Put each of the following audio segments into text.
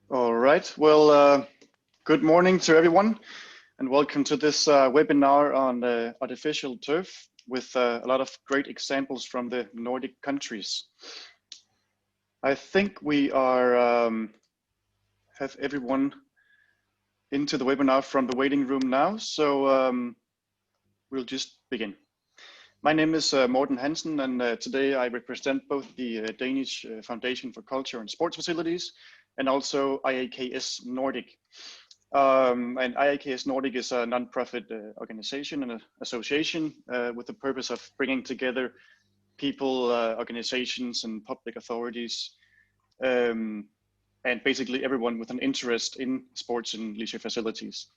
All right. Well, good morning to everyone, and welcome to this webinar on artificial turf with a lot of great examples from the Nordic countries. I think we are have everyone into the webinar from the waiting room now, so we'll just begin. My name is Morten Hansen, and today I represent both the Danish Foundation for Culture and Sports Facilities and also IAKS Nordic. And IAKS Nordic is a non-profit organization and an association with the purpose of bringing together people, organizations and public authorities, and basically everyone with an interest in sports and leisure facilities.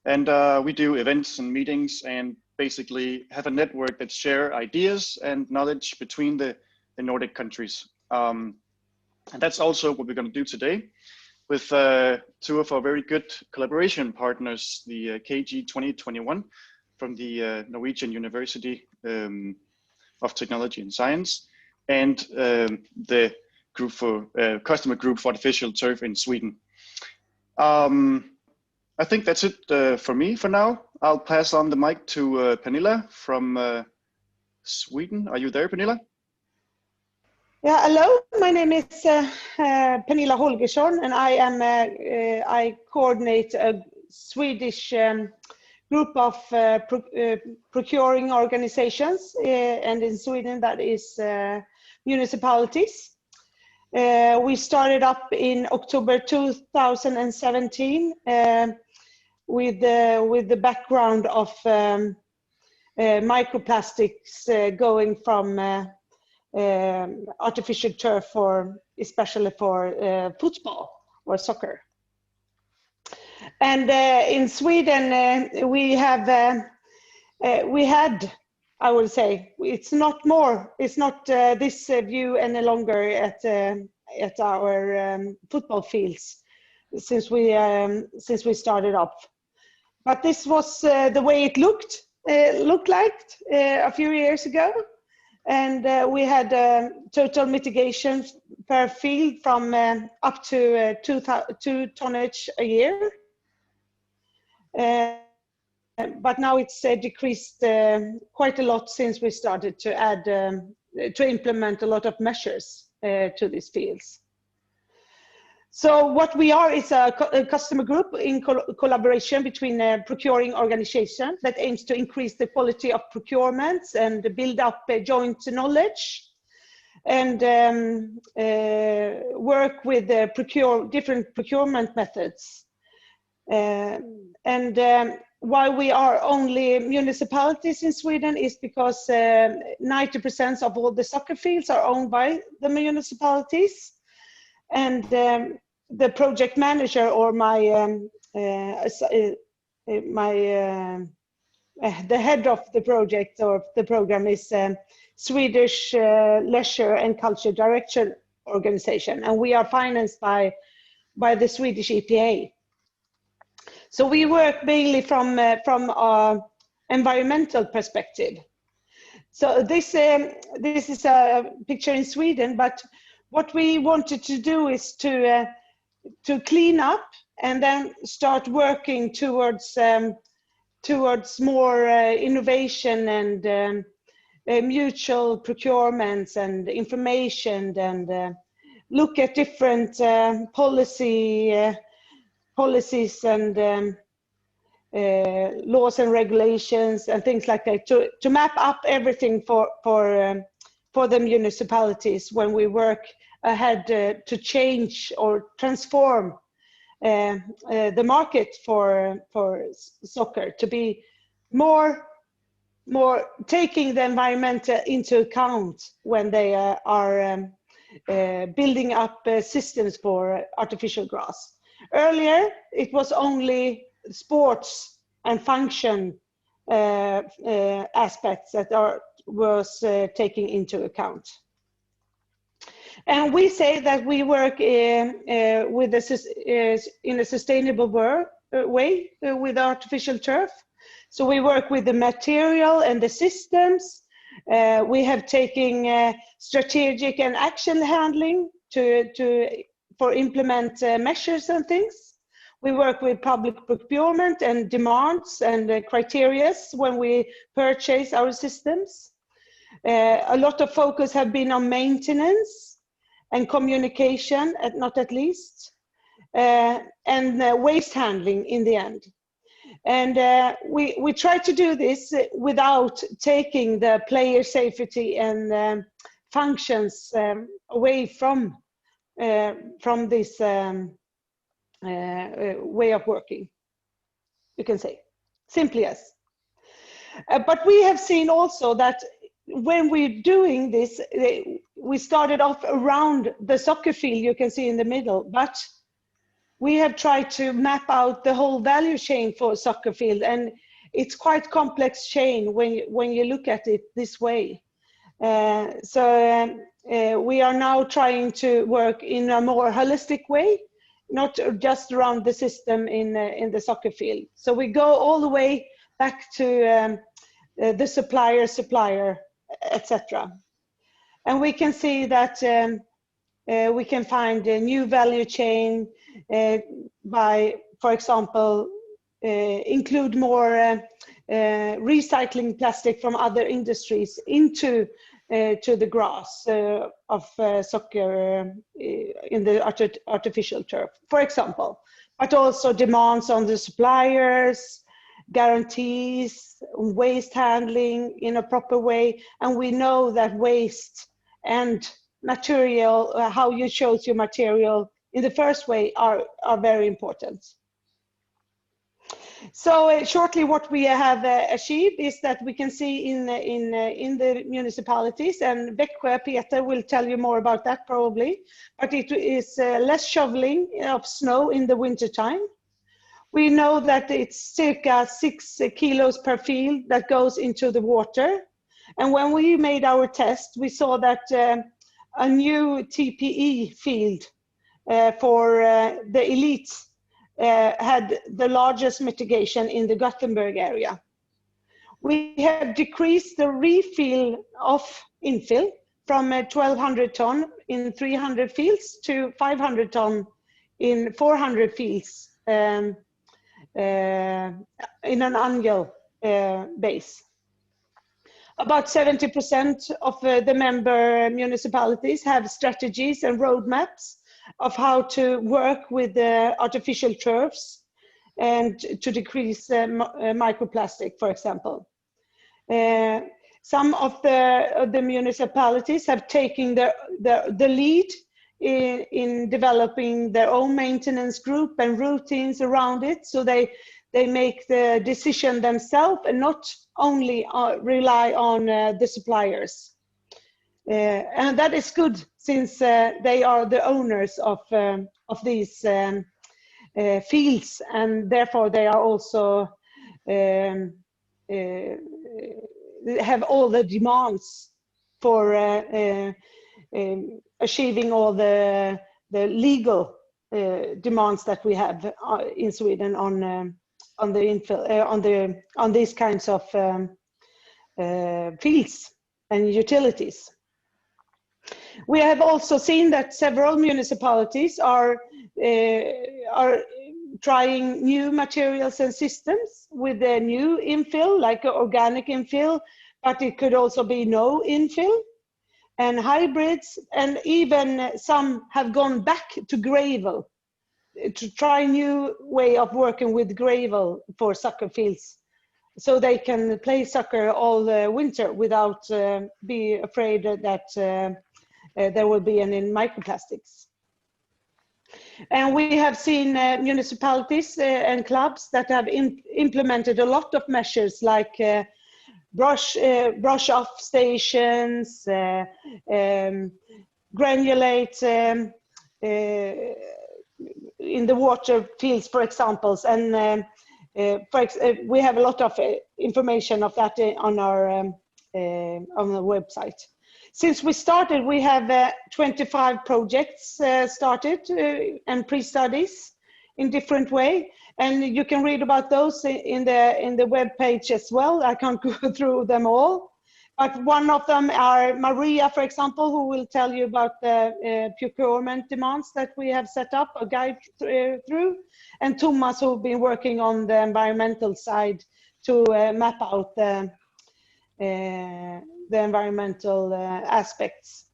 And we do events and meetings and basically have a network that share ideas and knowledge between the Nordic countries. And that's also what we're going to do today with two of our very good collaboration partners, the KG 2021 from the Norwegian University of Technology and Science, and the group for customer group for artificial turf in Sweden. I think that's it for me for now. I'll pass on the mic to Pernilla from Sweden. Are you there, Pernilla? Yeah, hello. My name is Pernilla Holgersson, and I coordinate a Swedish group of procuring organizations, and in Sweden that is municipalities. We started up in October 2017 with the background of microplastics going from artificial turf, especially for football or soccer. And in Sweden, we had, I would say, it's not this view any longer at our football fields since we started up. But this was the way it looked like a few years ago. And we had total mitigation per field from up to 2 tonnage a year. But now it's decreased quite a lot since we started to add, to implement a lot of measures to these fields. So what we are is a customer group in collaboration between procuring organizations that aims to increase the quality of procurements and build up joint knowledge, and work with different procurement methods. Why we are only municipalities in Sweden is because 90% of all the soccer fields are owned by the municipalities. And the project manager, or the head of the project or the program, is Swedish Leisure and Culture Direction Organization, and we are financed by the Swedish EPA. So we work mainly from our environmental perspective. So this is a picture in Sweden, but what we wanted to do is to clean up and then start working towards more innovation and mutual procurements and information, and look at different policies and laws and regulations and things like that to map up everything for the municipalities when we work ahead to change or transform the market for soccer to be more taking the environment into account when they are building up systems for artificial grass. Earlier, it was only sports and function aspects that was taken into account. And we say that we work in a sustainable way with artificial turf. So we work with the material and the systems. We have taken strategic and action handling to implement measures and things. We work with public procurement and demands and criteria when we purchase our systems. A lot of focus have been on maintenance and communication, not at least, and waste handling in the end. And we try to do this without taking the player safety and functions away from this way of working, you can say, simply as. But we have seen also that when we're doing this, we started off around the soccer field, you can see in the middle, but we have tried to map out the whole value chain for soccer field, and it's quite complex chain when you look at it this way. We are now trying to work in a more holistic way, not just around the system in the soccer field. So we go all the way back to the supplier, etc. And we can see that we can find a new value chain by, for example, include more recycling plastic from other industries into to the grass of soccer in the artificial turf, for example, but also demands on the suppliers, guarantees, waste handling in a proper way. And we know that waste and material, how you chose your material in the first way are very important. So shortly, what we have achieved is that we can see in the municipalities, and Växjö, Peter will tell you more about that probably, but it is less shoveling of snow in the winter time. We know that it's circa 6 kilos per field that goes into the water. And when we made our test, we saw that a new TPE field for the elites had the largest mitigation in the Gothenburg area. We have decreased the refill of infill from 1,200 ton in 300 fields to 500 ton in 400 fields in an annual base. About 70% of the member municipalities have strategies and roadmaps of how to work with the artificial turfs and to decrease microplastic, for example. Some of the municipalities have taken the lead in developing their own maintenance group and routines around it, so they make the decision themselves and not only rely on the suppliers. And that is good, since they are the owners of these fields, and therefore they are also have all the demands for achieving all the legal demands that we have in Sweden on the infill, on these kinds of fields and utilities. We have also seen that several municipalities are trying new materials and systems with the new infill, like organic infill, but it could also be no infill, and hybrids, and even some have gone back to gravel to try new way of working with gravel for soccer fields, so they can play soccer all the winter without be afraid that there will be any microplastics. And we have seen municipalities and clubs that have implemented a lot of measures, like brush off stations, granulate in the water fields, for example. And we have a lot of information of that on the website. Since we started, we have 25 projects started and pre-studies in different way, and you can read about those in the web page as well. I can't go through them all, But one of them are Maria, for example, who will tell you about the procurement demands that we have set up a guide through, and Thomas, who've been working on the environmental side to map out the environmental aspects.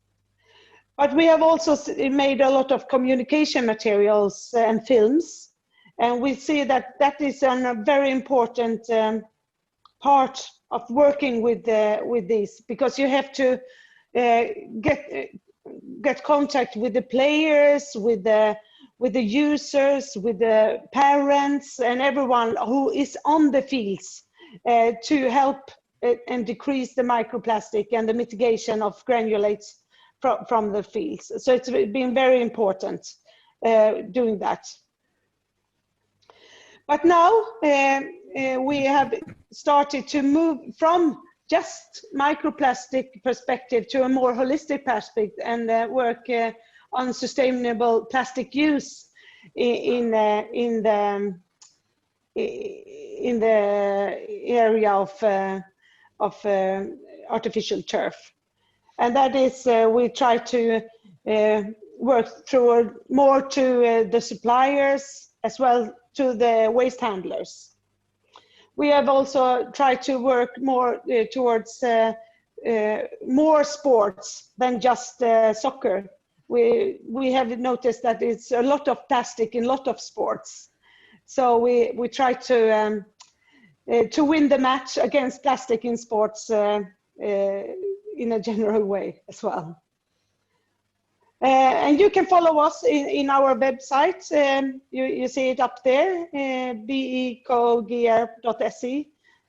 But we have also made a lot of communication materials and films, and we see that that is a very important part of working with this, because you have to get contact with the players, with the users, with the parents, and everyone who is on the fields to help and decrease the microplastic and the mitigation of granulates from the fields. So it's been very important doing that. But now we have started to move from just microplastic perspective to a more holistic perspective, and work on sustainable plastic use in the area of artificial turf. And that is, we try to work through more to the suppliers as well to the waste handlers. We have also tried to work more towards more sports than just soccer. We have noticed that it's a lot of plastic in a lot of sports. So we try to win the match against plastic in sports in a general way as well. And you can follow us in our website. You see it up there, BeKoGr.se,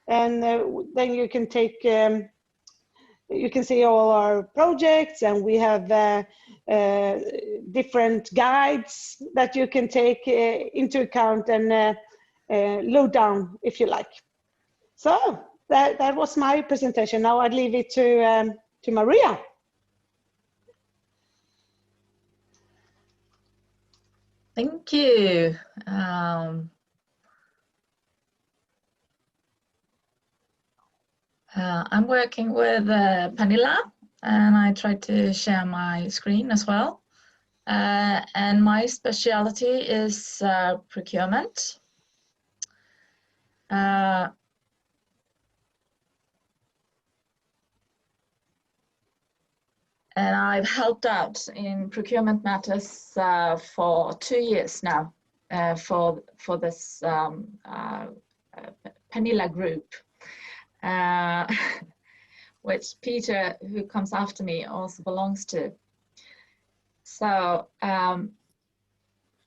and then you can take, you can see all our projects, and we have different guides that you can take into account and load down if you like. So that was my presentation. Now I'd leave it to Maria. Thank you. I'm working with Pernilla, and I try to share my screen as well. And my specialty is procurement. And I've helped out in procurement matters for 2 years now for this Pernilla group, which Peter, who comes after me, also belongs to. So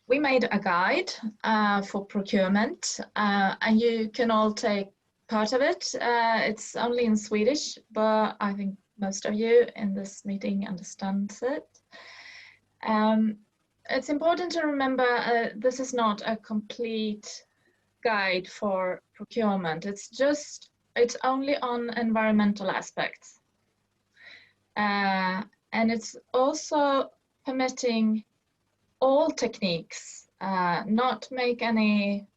we made a guide for procurement, and you can all take part of it. It's only in Swedish, but I think most of you in this meeting understands it. It's important to remember this is not a complete guide for procurement. It's only on environmental aspects. And it's also permitting all techniques, not make any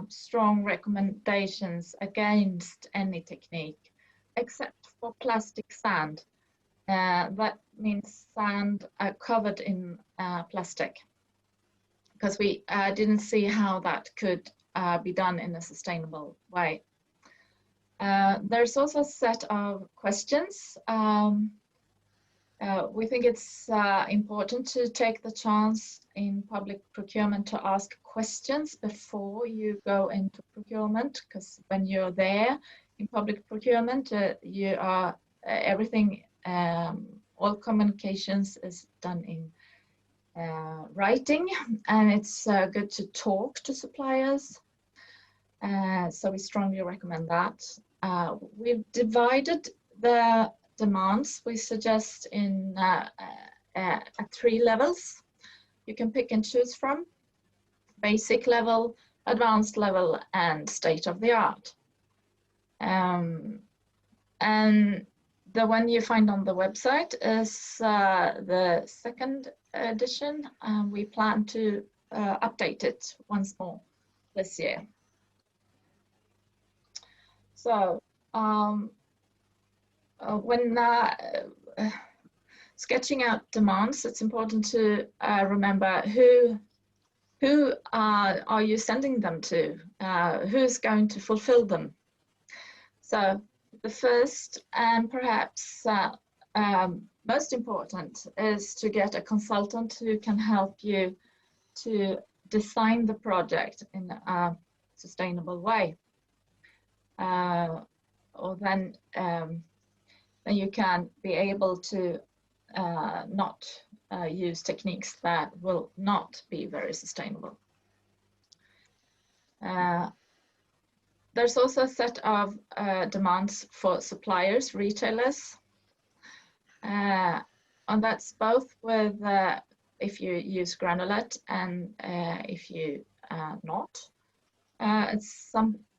strong recommendations against any technique, except for plastic sand. That means sand covered in plastic, because we didn't see how that could be done in a sustainable way. There's also a set of questions. We think it's important to take the chance in public procurement to ask questions before you go into procurement, because when you're there in public procurement, you are everything, all communications is done in writing, and it's good to talk to suppliers. So we strongly recommend that. We've divided the demands we suggest in at 3 levels. You can pick and choose from: basic level, advanced level, and state of the art. And the one you find on the website is the 2nd edition, and we plan to update it once more this year. So when sketching out demands, it's important to remember who are you sending them to? Who's going to fulfill them? So the first and perhaps most important is to get a consultant who can help you to design the project in a sustainable way. Or then you can be able to not use techniques that will not be very sustainable. There's also a set of demands for suppliers, retailers, and that's both with if you use granulate and if you not. It's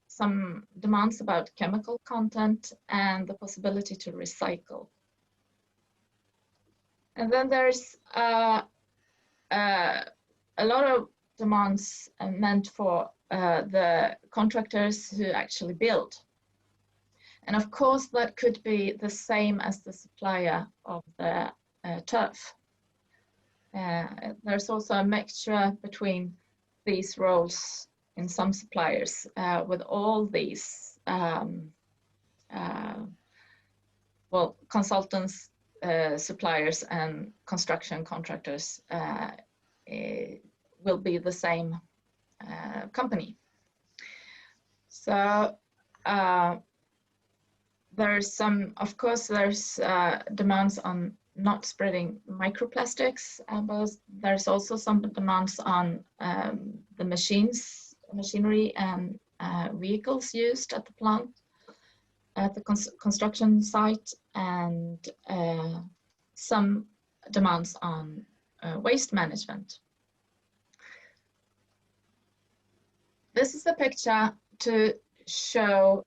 some demands about chemical content and the possibility to recycle. And then there's a lot of demands meant for the contractors who actually build. And of course, that could be the same as the supplier of the turf. There's also a mixture between these roles in some suppliers with all these well, consultants, suppliers and construction contractors will be the same company. So there's some, of course, there's demands on not spreading microplastics, but there's also some demands on the machinery and vehicles used at the plant, at the construction site, and some demands on waste management. This is a picture to show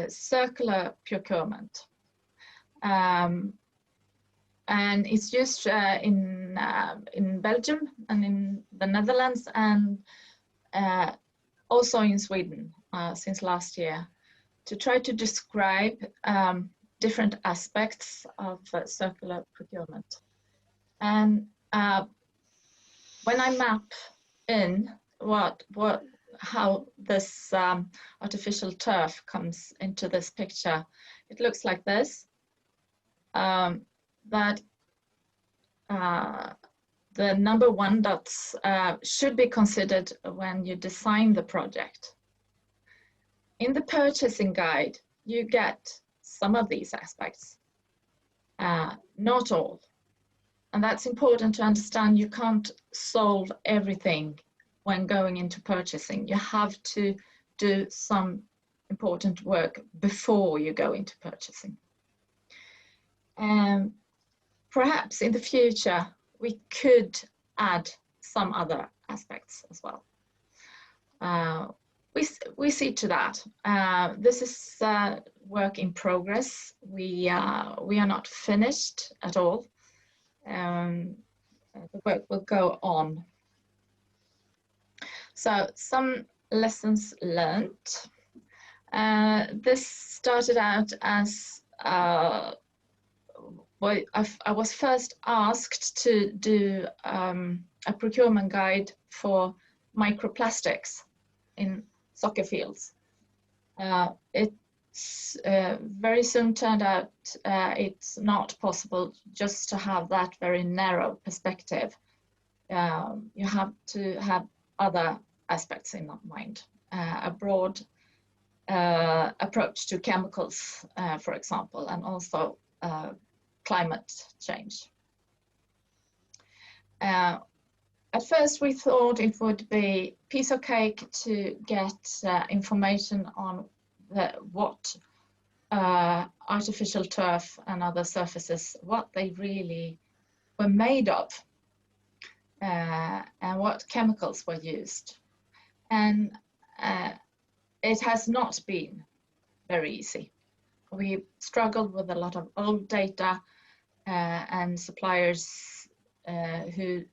circular procurement. And it's used in Belgium and in the Netherlands and also in Sweden since last year, to try to describe different aspects of circular procurement. And when I map in how this artificial turf comes into this picture, it looks like this. That the number one dots should be considered when you design the project. In the purchasing guide, you get some of these aspects, not all. And that's important to understand. You can't solve everything when going into purchasing. You have to do some important work before you go into purchasing. Perhaps in the future, we could add some other aspects as well. We see to that. This is work in progress. We are not finished at all. The work will go on. So some lessons learned. This started out as well, I was first asked to do a procurement guide for microplastics in soccer fields. It's very soon turned out it's not possible just to have that very narrow perspective. You have to have other aspects in mind, a broad approach to chemicals, for example, and also climate change. At first we thought it would be piece of cake to get information on what artificial turf and other surfaces, what they really were made of, and what chemicals were used. And it has not been very easy. We struggled with a lot of old data and suppliers who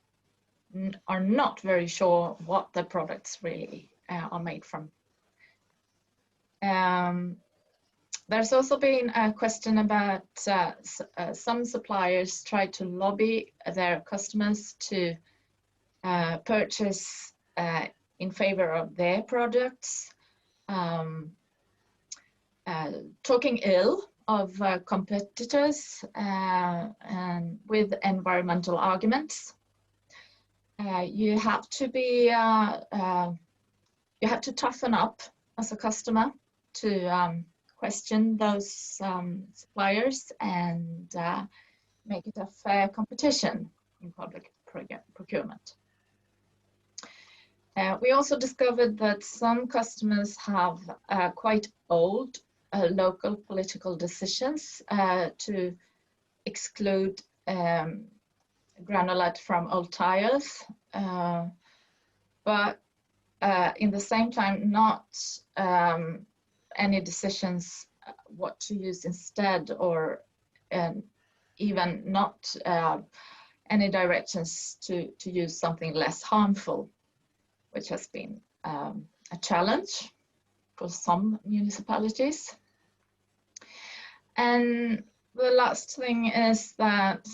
are not very sure what the products really are made from. There's also been a question about some suppliers try to lobby their customers to purchase in favor of their products, talking ill of competitors and with environmental arguments. You have to be, you have to toughen up as a customer to question those suppliers and make it a fair competition in public procurement. We also discovered that some customers have quite old local political decisions to exclude granulate from old tires, but in the same time not any decisions what to use instead, or even not any directions to use something less harmful, which has been a challenge for some municipalities. And the last thing is that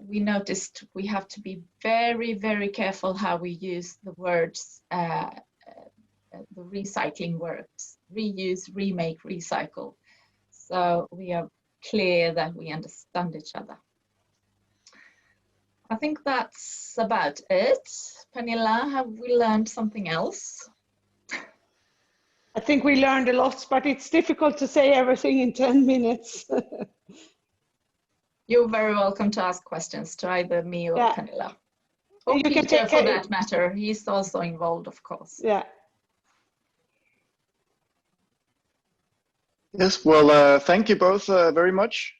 we noticed we have to be very, very careful how we use the words, the recycling words, reuse, remake, recycle. So we are clear that we understand each other. I think that's about it. Pernilla, have we learned something else? I think we learned a lot, but it's difficult to say everything in 10 minutes. You're very welcome to ask questions to either me or Pernilla. Or you Peter, can for that matter. He's also involved, of course. Yeah. Yes, well, thank you both very much.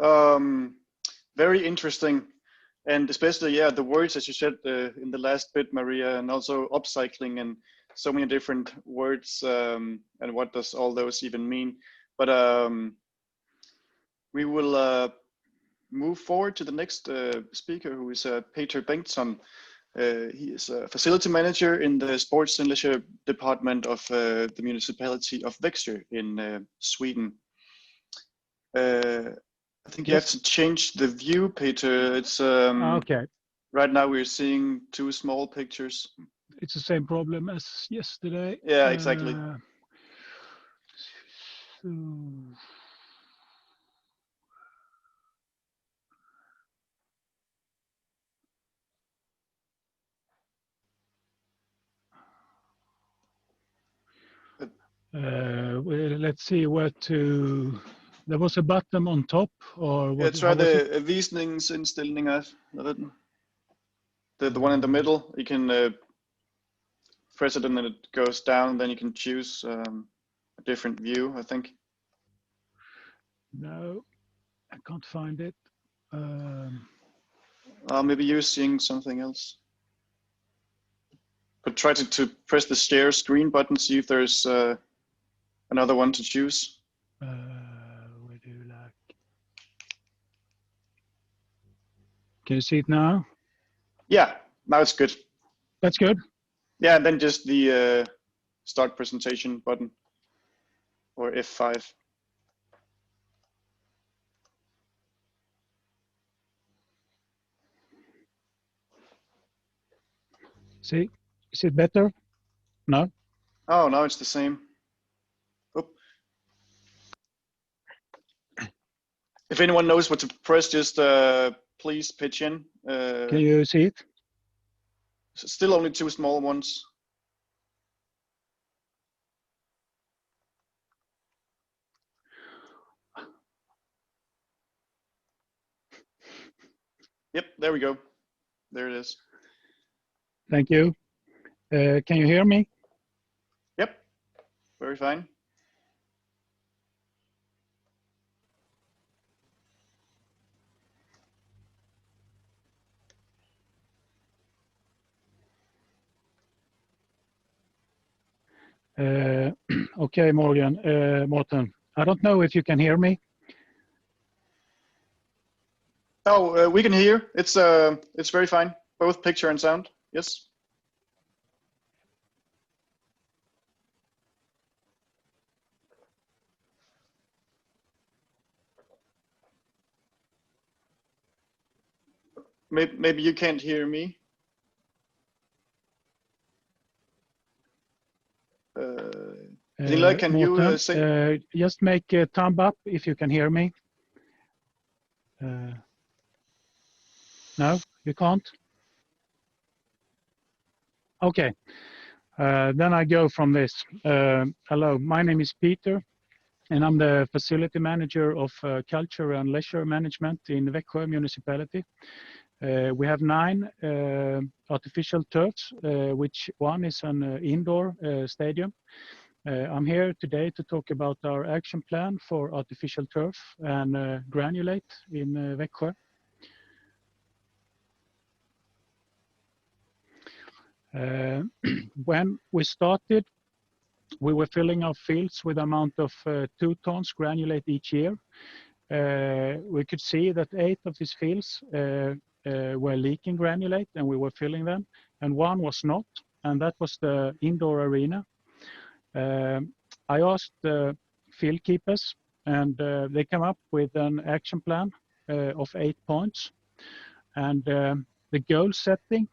Very interesting. And especially, yeah, the words, as you said in the last bit, Maria, and also upcycling and so many different words, and what does all those even mean. But we will move forward to the next speaker, who is Peter Bengtsson. He is a facility manager in the sports and leisure department of the Municipality of Växjö in Sweden. I think you have to change the view, Peter. It's okay. Right now we're seeing two small pictures. It's the same problem as yesterday. Yeah, exactly. Well, let's see where to. There was a button on top, or what? Yeah, try the visningsinställningar. The one in the middle. You can press it and then it goes down. Then you can choose a different view, I think. No, I can't find it. Maybe you're seeing something else. But try to press the share screen button, see if there's another one to choose. Where do you like? Can you see it now? Yeah, now it's good. That's good. Yeah, and then just the start presentation button, or F5. See, is it better? No? Oh, now it's the same. Oop. If anyone knows what to press, just please pitch in. Can you see it? Still only two small ones. Yep, there we go. There it is. Thank you. Can you hear me? Yep, very fine. Okay, Morten, I don't know if you can hear me. Oh, we can hear. It's very fine. Both picture and sound. Yes. maybe you can't hear me. Pernilla, can you say? Just make a thumb up if you can hear me. No, you can't? Okay, then I go from this. Hello, my name is Peter, and I'm the facility manager of culture and leisure management in Växjö municipality. We have 9 artificial turfs, which one is an indoor stadium. I'm here today to talk about our action plan for artificial turf and granulate in Växjö. When we started, we were filling our fields with an amount of 2 tons granulate each year. We could see that 8 of these fields were leaking granulate, and we were filling them, and 1 was not, and that was the indoor arena. I asked the field keepers, and they came up with an action plan of 8 points, and the goal setting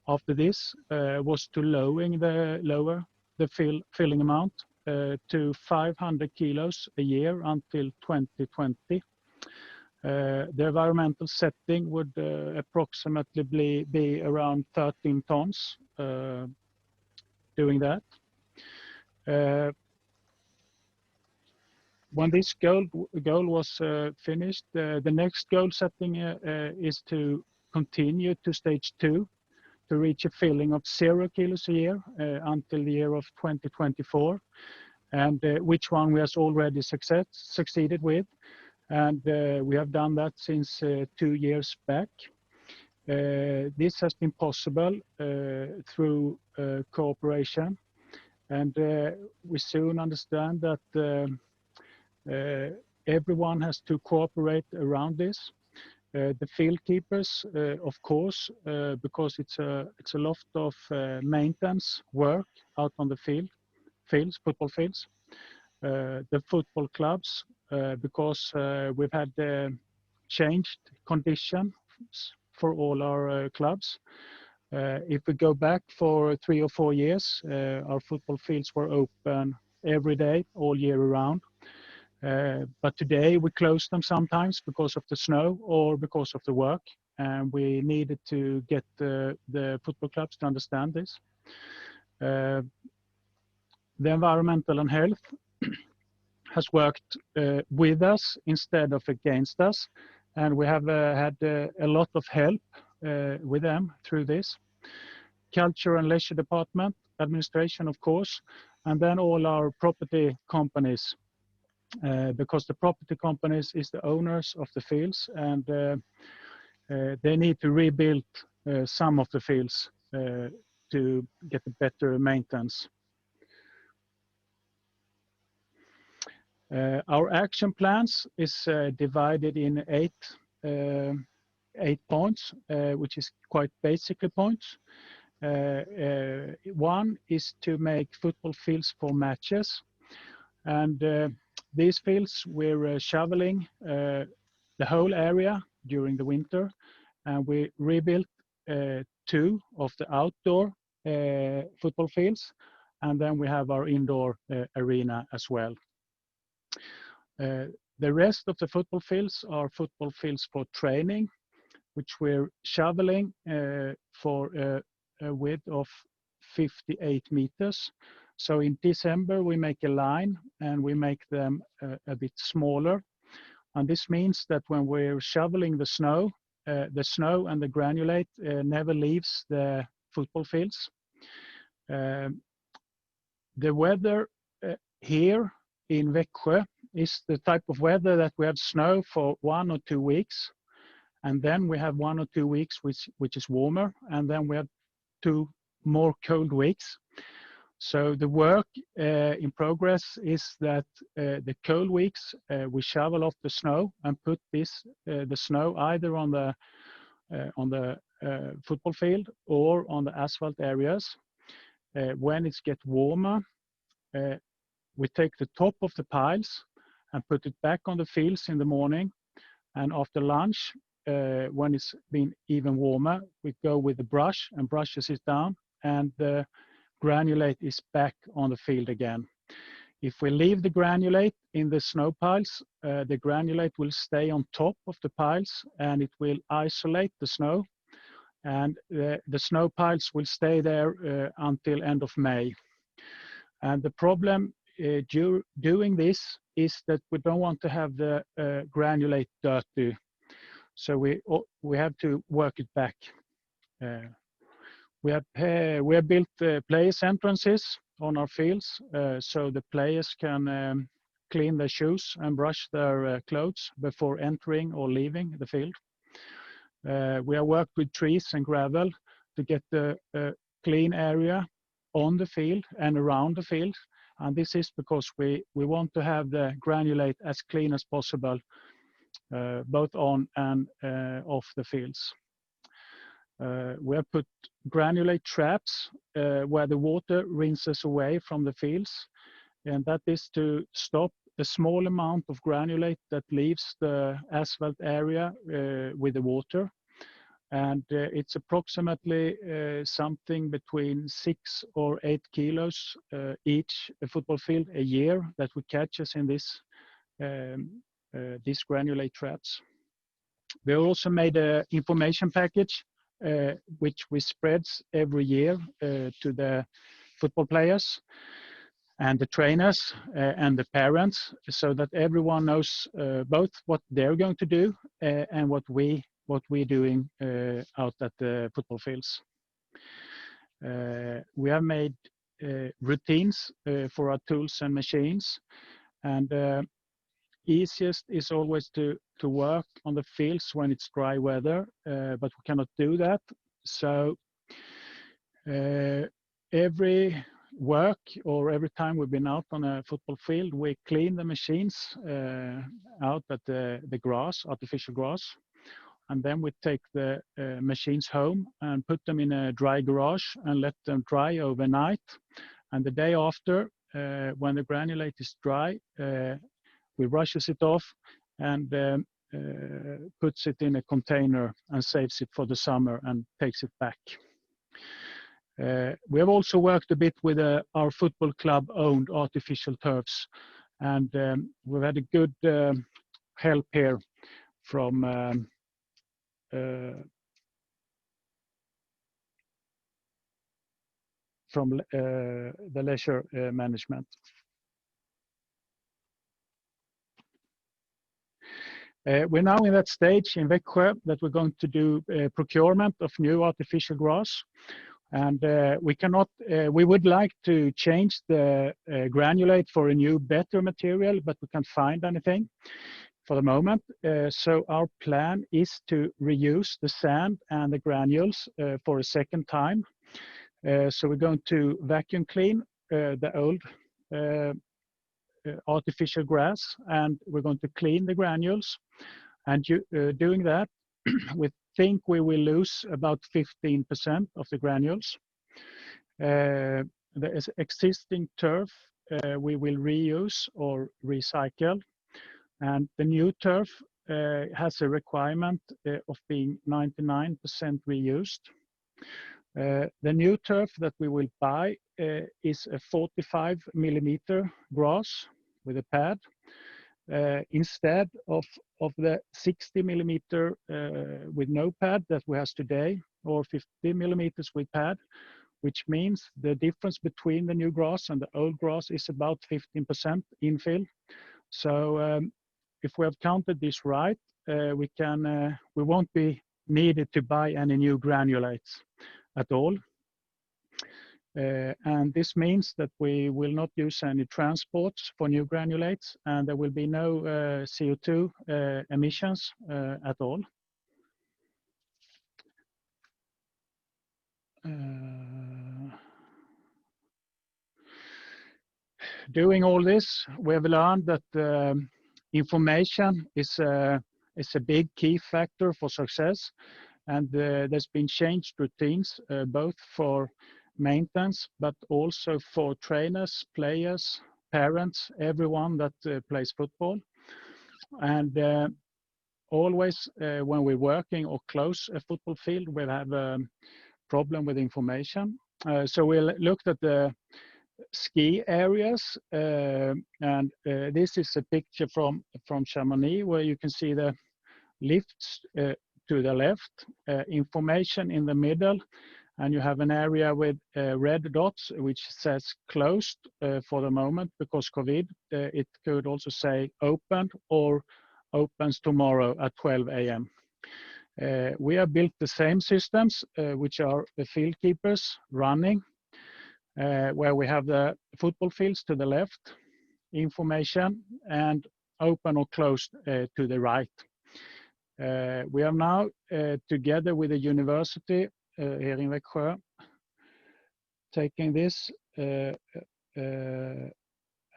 after this was to lower the filling amount to 500 kilos a year until 2020. The environmental setting would approximately be around 13 tons doing that. When this goal was finished, the next goal setting is to continue to stage 2 to reach a filling of 0 kilos a year until the year of 2024, and which one we has already succeeded with, and we have done that since 2 years back. This has been possible through cooperation, and we soon understand that everyone has to cooperate around this. The field keepers, of course, because it's a lot of maintenance work out on the football fields. The football clubs, because we've had changed conditions for all our clubs. If we go back for 3 or 4 years, our football fields were open every day, all year around. But today we close them sometimes because of the snow or because of the work, and we needed to get the football clubs to understand this. The environmental and health has worked with us instead of against us, and we have had a lot of help with them through this. Culture and leisure department, administration, of course, and then all our property companies, because the property companies is the owners of the fields, and they need to rebuild some of the fields to get a better maintenance. Our action plans is divided in 8 points, which is quite basically points. One is to make football fields for matches, and these fields we're shoveling the whole area during the winter, and we rebuilt 2 of the outdoor football fields, and then we have our indoor arena as well. The rest of the football fields are football fields for training, which we're shoveling for a width of 58 meters. So in December we make a line and we make them a bit smaller, and this means that when we're shoveling the snow and the granulate never leaves the football fields. The weather here in Växjö is the type of weather that we have snow for 1 or 2 weeks, and then we have 1 or 2 weeks which is warmer, and then we have 2 more cold weeks. So the work in progress is that the cold weeks we shovel off the snow and put the snow either on the football field or on the asphalt areas. When it gets warmer, we take the top of the piles and put it back on the fields in the morning, and after lunch when it's been even warmer, we go with the brush and brushes it down, and the granulate is back on the field again. If we leave the granulate in the snow piles, the granulate will stay on top of the piles and it will isolate the snow, and the snow piles will stay there until end of May. And the problem doing this is that we don't want to have the granulate dirty, so we have to work it back. We have built players' entrances on our fields, so the players can clean their shoes and brush their clothes before entering or leaving the field. We have worked with trees and gravel to get the clean area on the field and around the field, and this is because we want to have the granulate as clean as possible, both on and off the fields. We have put granulate traps where the water rinses away from the fields, and that is to stop a small amount of granulate that leaves the asphalt area with the water. And it's approximately something between 6 or 8 kilos each football field a year that we catches in these granulate traps. We also made an information package which we spreads every year to the football players and the trainers and the parents, so that everyone knows both what they're going to do and what we're doing out at the football fields. We have made routines for our tools and machines, and easiest is always to work on the fields when it's dry weather, but we cannot do that. So every work or every time we've been out on a football field, we clean the machines out at the grass, artificial grass, and then we take the machines home and put them in a dry garage and let them dry overnight. And the day after, when the granulate is dry, we brushes it off and puts it in a container and saves it for the summer and takes it back. We have also worked a bit with our football club owned artificial turfs, and we've had a good help here from the leisure management. We're now in that stage in Växjö that we're going to do procurement of new artificial grass, and we would like to change the granulate for a new, better material, but we can't find anything for the moment. So our plan is to reuse the sand and the granules for a second time. So we're going to vacuum clean the old artificial grass, and we're going to clean the granules. And doing that, we think we will lose about 15% of the granules. The existing turf we will reuse or recycle, and the new turf has a requirement of being 99% reused. The new turf that we will buy is a 45 millimeter grass with a pad instead of the 60 millimeter with no pad that we have today, or 50 millimeters with pad, which means the difference between the new grass and the old grass is about 15% infill. So if we have counted this right, we won't be needed to buy any new granulates at all. And this means that we will not use any transports for new granulates, and there will be no CO2 emissions at all. Doing all this, we have learned that information is a big key factor for success, and there's been changed routines both for maintenance, but also for trainers, players, parents, everyone that plays football. And always when we're working or close a football field, we'll have a problem with information. So we looked at the ski areas, and this is a picture from Chamonix, where you can see the lifts to the left, information in the middle, and you have an area with red dots which says closed for the moment because COVID. It could also say opened or opens tomorrow at 12 a.m. We have built the same systems, which are the field keepers running, where we have the football fields to the left, information, and open or closed to the right. We are now, together with the university here in Växjö, taking this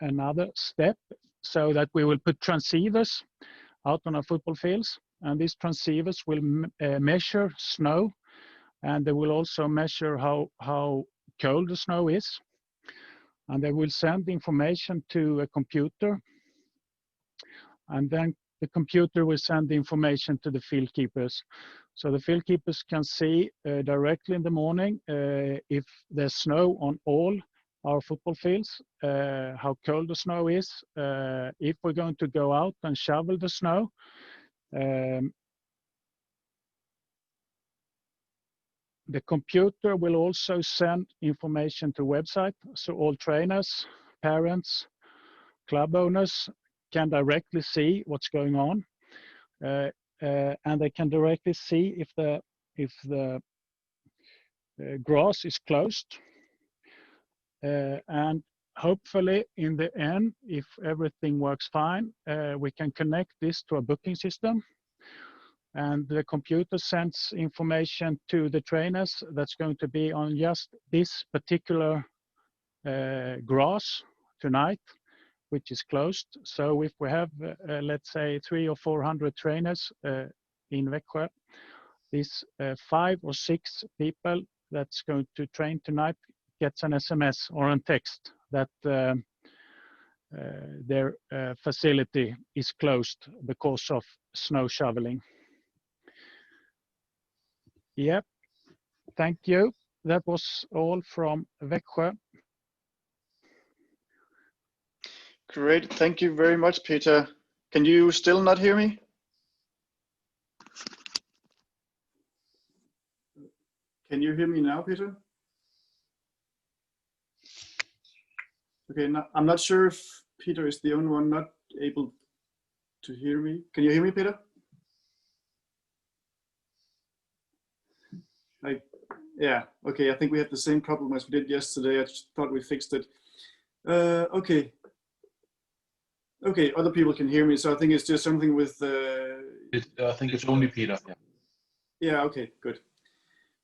another step so that we will put transceivers out on our football fields, and these transceivers will measure snow, and they will also measure how cold the snow is, and they will send information to a computer, and then the computer will send the information to the field keepers. So the field keepers can see directly in the morning if there's snow on all our football fields, how cold the snow is, if we're going to go out and shovel the snow. The computer will also send information to website, so all trainers, parents, club owners can directly see what's going on, and they can directly see if the grass is closed, and hopefully in the end, if everything works fine, we can connect this to a booking system, and the computer sends information to the trainers that's going to be on just this particular grass tonight, which is closed. So if we have, let's say, 300 or 400 trainers in Växjö, these 5 or 6 people that's going to train tonight gets an SMS or a text that their facility is closed because of snow shoveling. Yep, thank you. That was all from Växjö. Great, thank you very much, Peter. Can you still not hear me? Can you hear me now, Peter? Okay, now, I'm not sure if Peter is the only one not able to hear me. Can you hear me, Peter? Yeah, okay, I think we had the same problem as we did yesterday. I just thought we fixed it. Okay. Okay, other people can hear me, so I think it's just something with... I think it's only Peter. Yeah, yeah, okay, good.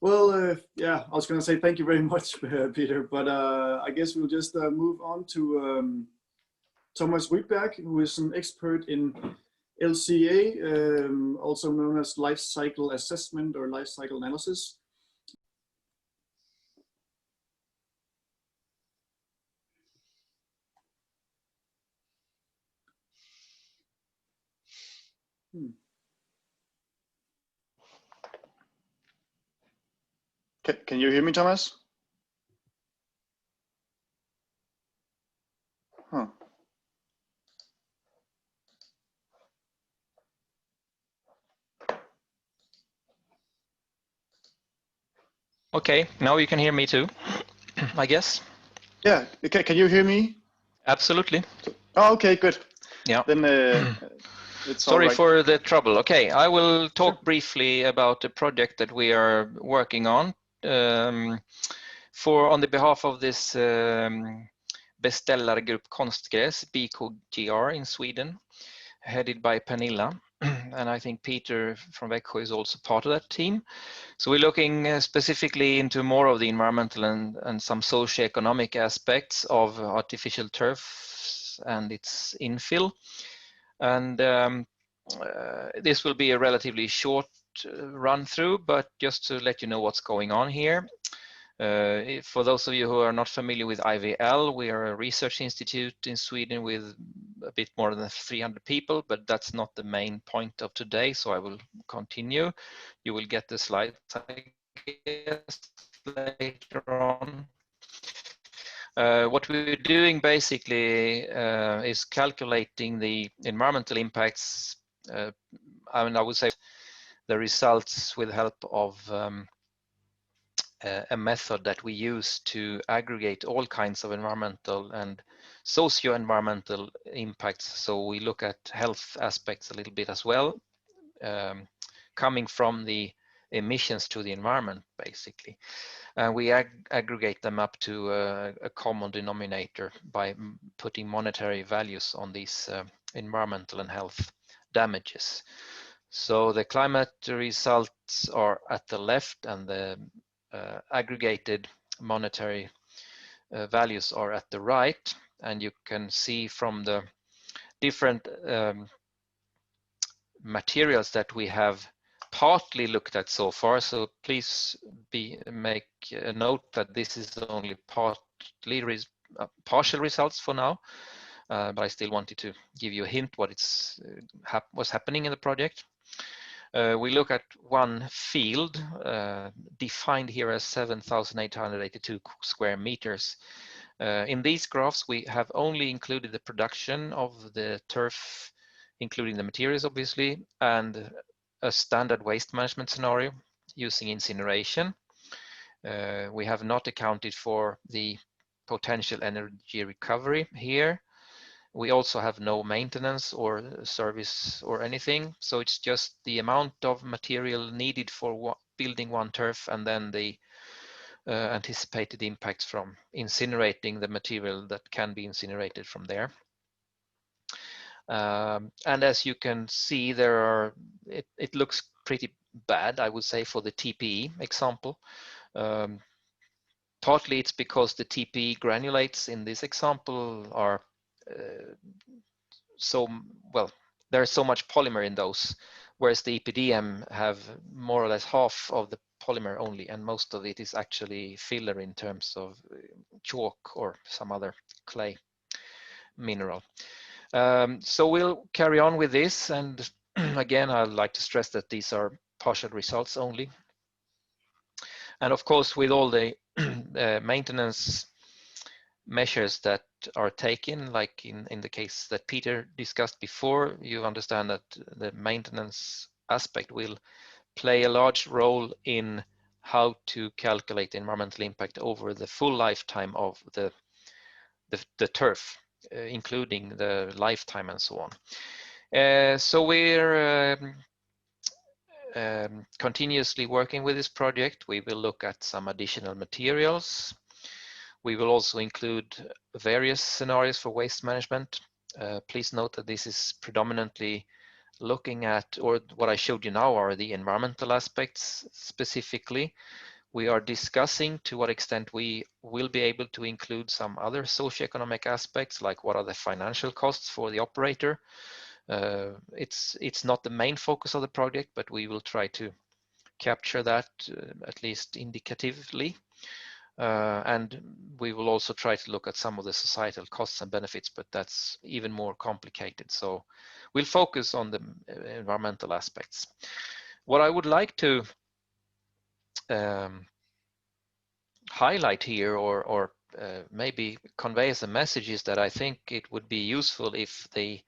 Well, yeah, I was going to say thank you very much, Peter, but I guess we'll just move on to Thomas Wittberg, who is an expert in LCA, also known as life cycle assessment or life cycle analysis. Can you hear me, Thomas? Huh. Okay, now you can hear me too, I guess. Yeah, can you hear me? Absolutely. Oh, okay, good. Yeah. Then it's Sorry all right. for the trouble. Okay, I will talk Sure. briefly about a project that we are working on on the behalf of this beställargrupp Konstgräs, BeKoGr in Sweden, headed by Pernilla. And I think Peter from Växjö is also part of that team. So we're looking specifically into more of the environmental and some socio-economic aspects of artificial turf and its infill. And this will be a relatively short run through, but just to let you know what's going on here. For those of you who are not familiar with IVL, we are a research institute in Sweden with a bit more than 300 people, but that's not the main point of today, so I will continue. You will get the slides, I guess, later on. What we're doing basically is calculating the environmental impacts. I mean, I would say the results with help of a method that we use to aggregate all kinds of environmental and socio-environmental impacts. So we look at health aspects a little bit as well, coming from the emissions to the environment, basically. And we aggregate them up to a common denominator by putting monetary values on these environmental and health damages. So the climate results are at the left, and the aggregated monetary values are at the right. And you can see from the different materials that we have partly looked at so far. So please make a note that this is only partial results for now. But I still wanted to give you a hint what's happening in the project. We look at one field defined here as 7,882 square meters. In these graphs, we have only included the production of the turf, including the materials, obviously, and a standard waste management scenario using incineration. We have not accounted for the potential energy recovery here. We also have no maintenance or service or anything. So it's just the amount of material needed for building one turf, and then the anticipated impacts from incinerating the material that can be incinerated from there. And as you can see, it looks pretty bad, I would say, for the TPE example. Partly it's because the TPE granulates in this example are there's so much polymer in those, whereas the EPDM have more or less half of the polymer only, and most of it is actually filler in terms of chalk or some other clay mineral. So we'll carry on with this, and again, I'd like to stress that these are partial results only. And of course, with all the maintenance measures that are taken, like in the case that Peter discussed before, you understand that the maintenance aspect will play a large role in how to calculate the environmental impact over the full lifetime of the turf, including the lifetime and so on. So we're continuously working with this project. We will look at some additional materials. We will also include various scenarios for waste management. Please note that this is predominantly looking at, or what I showed you now are the environmental aspects specifically. We are discussing to what extent we will be able to include some other socio-economic aspects, like what are the financial costs for the operator. It's not the main focus of the project, but we will try to capture that at least indicatively. And we will also try to look at some of the societal costs and benefits, but that's even more complicated. So we'll focus on the environmental aspects. What I would like to highlight here, or maybe convey as a message, is that I think it would be useful if the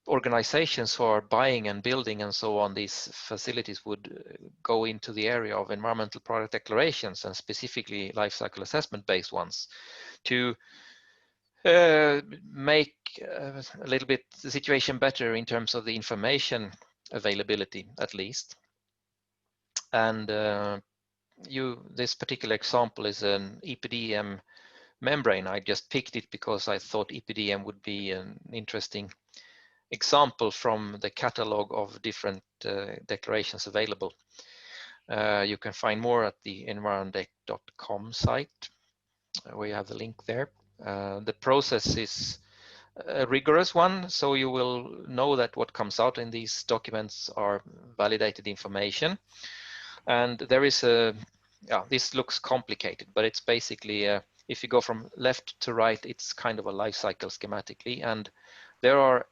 organizations who are buying and building and so on these facilities would go into the area of environmental product declarations, and specifically life cycle assessment based ones, to make a little bit the situation better in terms of the information availability, at least. And this particular example is an EPDM membrane. I just picked it because I thought EPDM would be an interesting example from the catalog of different declarations available. You can find more at the environdec.com site, where you have the link there. The process is a rigorous one, so you will know that what comes out in these documents are validated information. And there is this looks complicated, but it's basically a if you go from left to right, it's kind of a life cycle schematically, and there are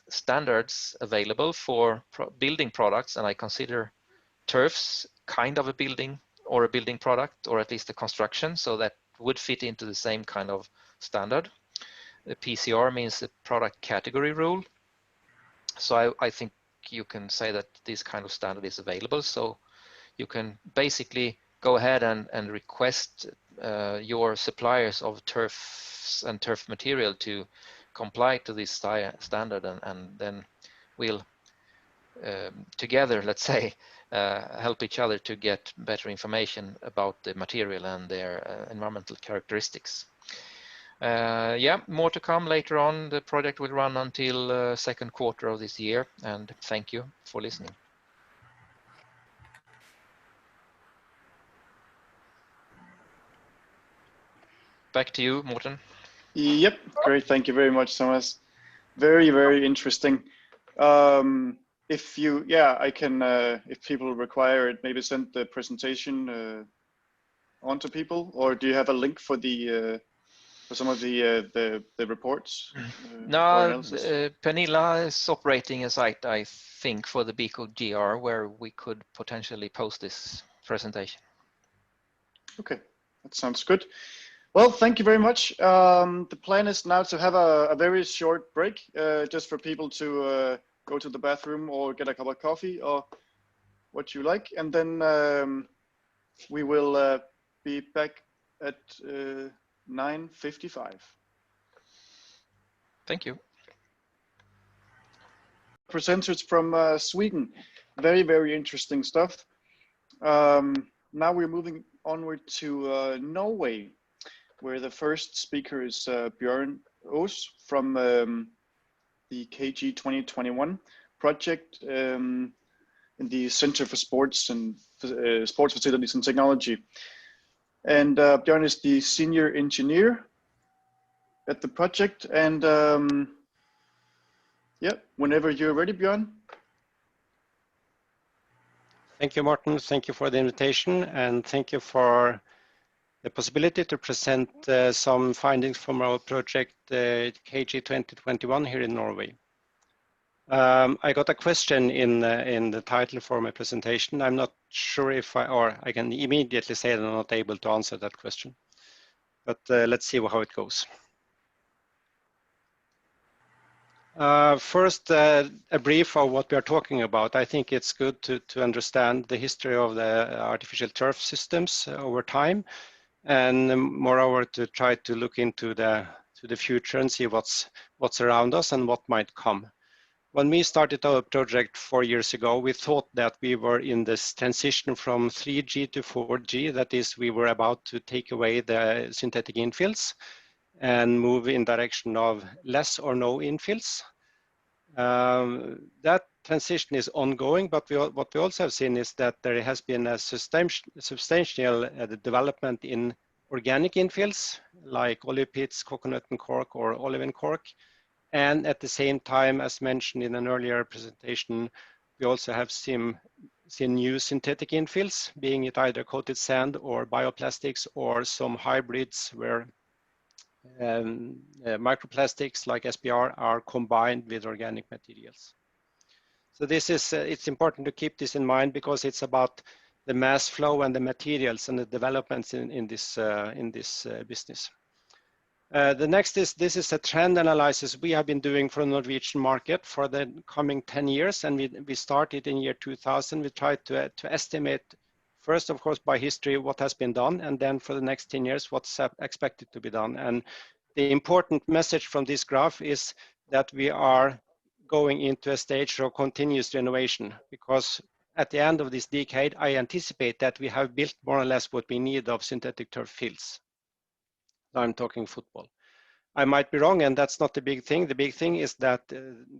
standards available for building products, and I consider turfs kind of a building or a building product, or at least a construction, so that would fit into the same kind of standard. The PCR means the product category rule. So I think you can say that this kind of standard is available. So you can basically go ahead and request your suppliers of turfs and turf material to comply to this standard, and then we'll together, let's say, help each other to get better information about the material and their environmental characteristics. Yeah, more to come later on. The project will run until second quarter of this year, and thank you for listening. Back to you, Morten. Yep, great. Thank you very much, Thomas. Very, very interesting. If you, yeah, I can, if people require it, maybe send the presentation on to people, or do you have a link for the for some of the reports? No, Pernilla is operating a site, I think, for the BeKoGr where we could potentially post this presentation. Okay, that sounds good. Well, thank you very much. The plan is now to have a very short break, just for people to go to the bathroom or get a cup of coffee or what you like. And then we will be back at 9:55. Thank you. Presenters from Sweden. Very, very interesting stuff. Now we're moving onward to Norway, where the first speaker is Bjørn Aas from the KG 2021 project in the Center for Sports and Sports Facilities and Technology. And Bjørn is the senior engineer at the project. And yeah, whenever you're ready, Bjørn. Thank you, Morten. Thank you for the invitation, and thank you for the possibility to present some findings from our project KG 2021 here in Norway. I got a question in the title for my presentation. I'm not sure if I can immediately say that I'm not able to answer that question, but let's see how it goes. First, a brief of what we are talking about. I think it's good to understand the history of the artificial turf systems over time, and moreover to try to look into the future and see what's around us and what might come. When we started our project 4 years ago, we thought that we were in this transition from 3G to 4G. That is, we were about to take away the synthetic infills and move in direction of less or no infills. That transition is ongoing, but what we also have seen is that there has been a substantial development in organic infills, like olive pits, coconut and cork, or olive and cork. And at the same time, as mentioned in an earlier presentation, we also have seen new synthetic infills, being it either coated sand or bioplastics or some hybrids where microplastics like SBR are combined with organic materials. So this is, it's important to keep this in mind because it's about the mass flow and the materials and the developments in this business. The next is, this is a trend analysis we have been doing for the Norwegian market for the coming 10 years. And we started in year 2000. We tried to estimate, first, of course, by history, what has been done, and then for the next 10 years, what's expected to be done. And the important message from this graph is that we are going into a stage of continuous renovation, because at the end of this decade, I anticipate that we have built more or less what we need of synthetic turf fields. I'm talking football. I might be wrong, and that's not the big thing. The big thing is that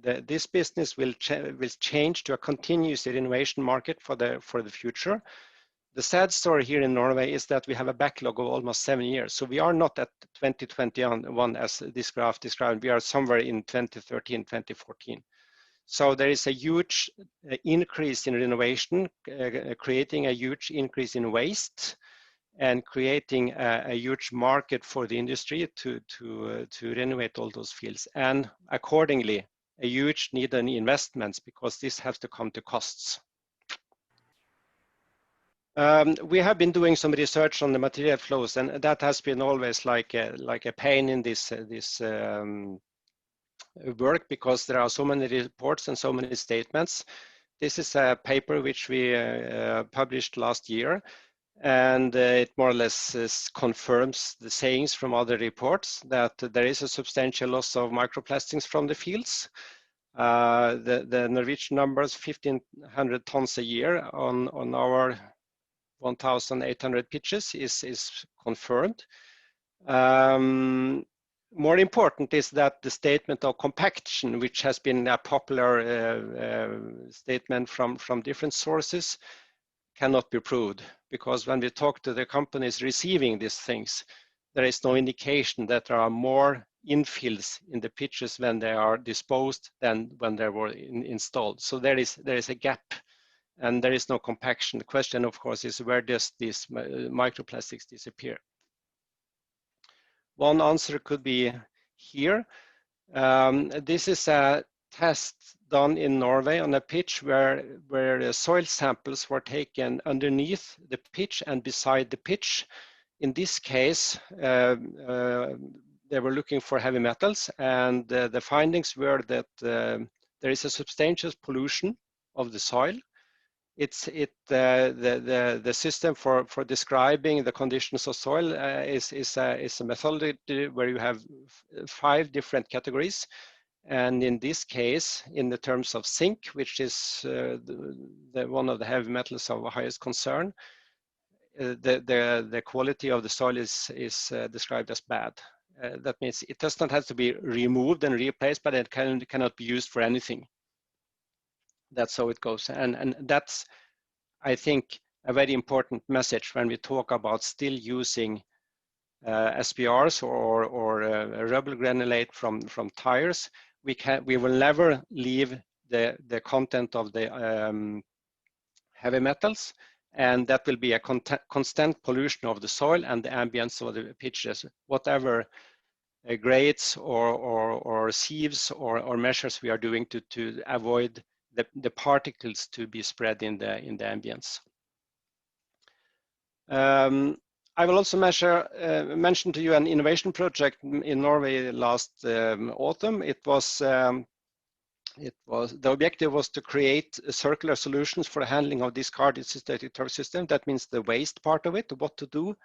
this business will change to a continuous renovation market for the future. The sad story here in Norway is that we have a backlog of almost 7 years. So we are not at 2021 as this graph described. We are somewhere in 2013, 2014. So there is a huge increase in renovation, creating a huge increase in waste. and creating a huge market for the industry to renovate all those fields, and accordingly a huge need in investments, because this has to come to costs. We have been doing some research on the material flows, and that has been always like a pain in this work, because there are so many reports and so many statements. This is a paper which we published last year, and it more or less confirms the sayings from other reports that there is a substantial loss of microplastics from the fields. The Norwegian numbers, 1,500 tons a year on our 1,800 pitches is confirmed. More important is that the statement of compaction, which has been a popular statement from different sources, cannot be proved, because when we talk to the companies receiving these things, there is no indication that there are more infills in the pitches when they are disposed than when they were installed. So there is a gap, and there is no compaction. The question, of course, is where does these microplastics disappear? One answer could be here. This is a test done in Norway on a pitch where soil samples were taken underneath the pitch and beside the pitch. In this case, they were looking for heavy metals, and the findings were that there is a substantial pollution of the soil. The system for describing the conditions of soil is a methodology where you have 5 different categories. And in this case, in the terms of zinc, which is one of the heavy metals of highest concern, the quality of the soil is described as bad. That means it does not have to be removed and replaced, but it cannot be used for anything. That's how it goes. And that's, I think, a very important message when we talk about still using SPRs or rubble granulate from tires. We will never leave the content of the heavy metals, and that will be a constant pollution of the soil and the ambience of the pitches, whatever grades or sieves or measures we are doing to avoid the particles to be spread in the ambience. I will also mention to you an innovation project in Norway last autumn. The objective was to create circular solutions for the handling of discarded synthetic turf system. That means the waste part of it, what to do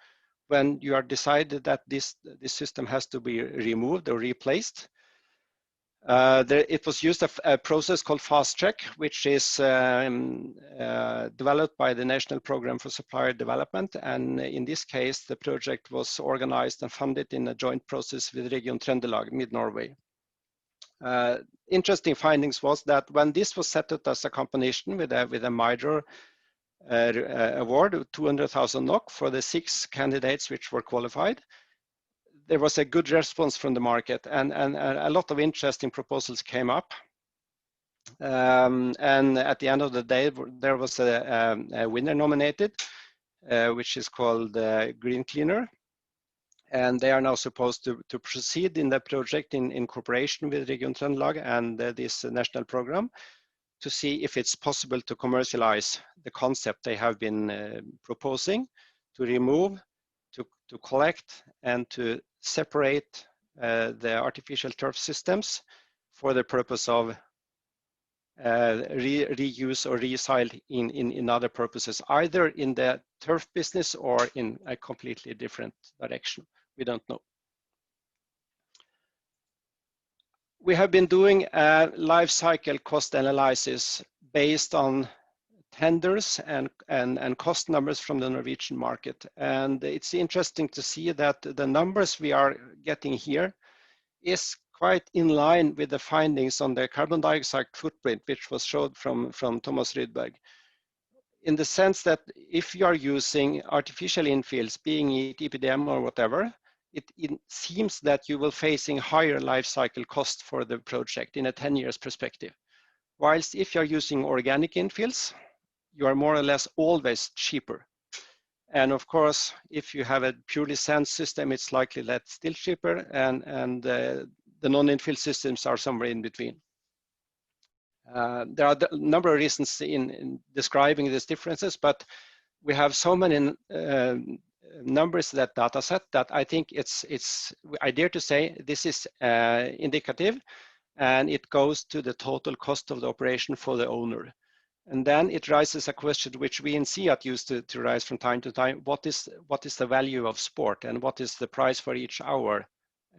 when you are decided that this system has to be removed or replaced. It was used a process called Fast Check, which is developed by the National Program for Supplier Development. And in this case, the project was organized and funded in a joint process with Region Trøndelag, Mid-Norway. Interesting findings was that when this was set up as a competition with a major award of 200,000 NOK for the 6 candidates which were qualified, there was a good response from the market, and a lot of interesting proposals came up. And at the end of the day, there was a winner nominated, which is called Green Cleaner. And they are now supposed to proceed in the project in cooperation with Region Trøndelag and this national program to see if it's possible to commercialize the concept they have been proposing, to remove, to collect, and to separate the artificial turf systems for the purpose of reuse or recycle in other purposes, either in the turf business or in a completely different direction. We don't know. We have been doing a life cycle cost analysis based on tenders and cost numbers from the Norwegian market. And it's interesting to see that the numbers we are getting here is quite in line with the findings on the carbon dioxide footprint, which was showed from Thomas Rydberg. In the sense that if you are using artificial infills, being it EPDM or whatever, it seems that you will facing higher life cycle cost for the project in a 10 years perspective. Whilst if you're using organic infills, you are more or less always cheaper. And of course, if you have a purely sand system, it's likely that's still cheaper, and the non-infill systems are somewhere in between. There are a number of reasons in describing these differences, but we have so many numbers that data set that I think I dare to say this is indicative, and it goes to the total cost of the operation for the owner. And then it raises a question which we in SIAT used to raise from time to time. What is the value of sport, and what is the price for each hour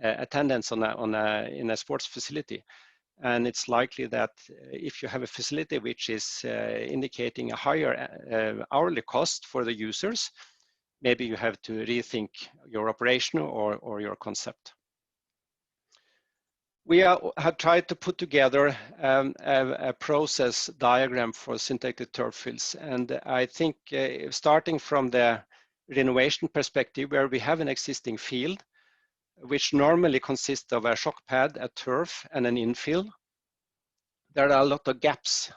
attendance in a sports facility? And it's likely that if you have a facility which is indicating a higher hourly cost for the users, maybe you have to rethink your operation or your concept. We have tried to put together a process diagram for synthetic turf fields. And I think starting from the renovation perspective, where we have an existing field, which normally consists of a shock pad, a turf, and an infill, there are a lot of gaps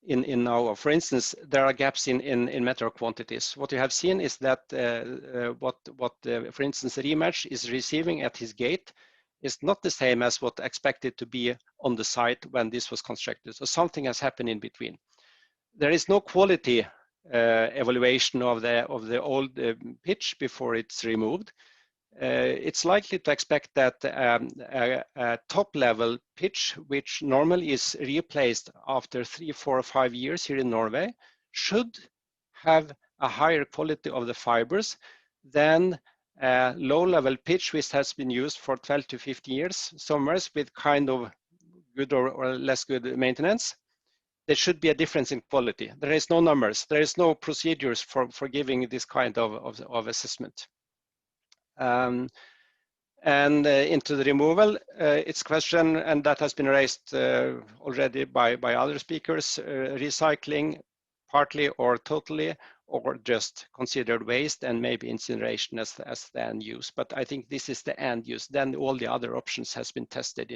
in now. For instance, there are gaps in meter quantities. What you have seen is that for instance, Rematch is receiving at his gate is not the same as what expected to be on the site when this was constructed. So something has happened in between. There is no quality evaluation of the old pitch before it's removed. It's likely to expect that a top level pitch, which normally is replaced after 3, 4, or 5 years here in Norway, should have a higher quality of the fibers than a low level pitch which has been used for 12 to 15 years, somewhere with kind of good or less good maintenance. There should be a difference in quality. There is no numbers, there is no procedures for giving this kind of assessment. And into the removal, it's question, and that has been raised already by other speakers, recycling partly or totally, or just considered waste and maybe incineration as the end use. But I think this is the end use. Then all the other options has been tested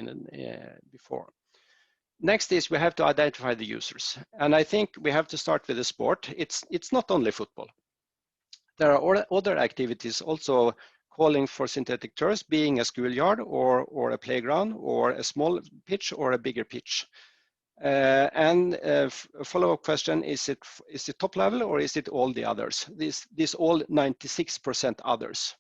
before. Next is we have to identify the users. And I think we have to start with the sport. It's not only football. There are other activities also calling for synthetic turfs, being a schoolyard or a playground or a small pitch or a bigger pitch. And a follow-up question, is it top level or is it all the others? This all 96% others.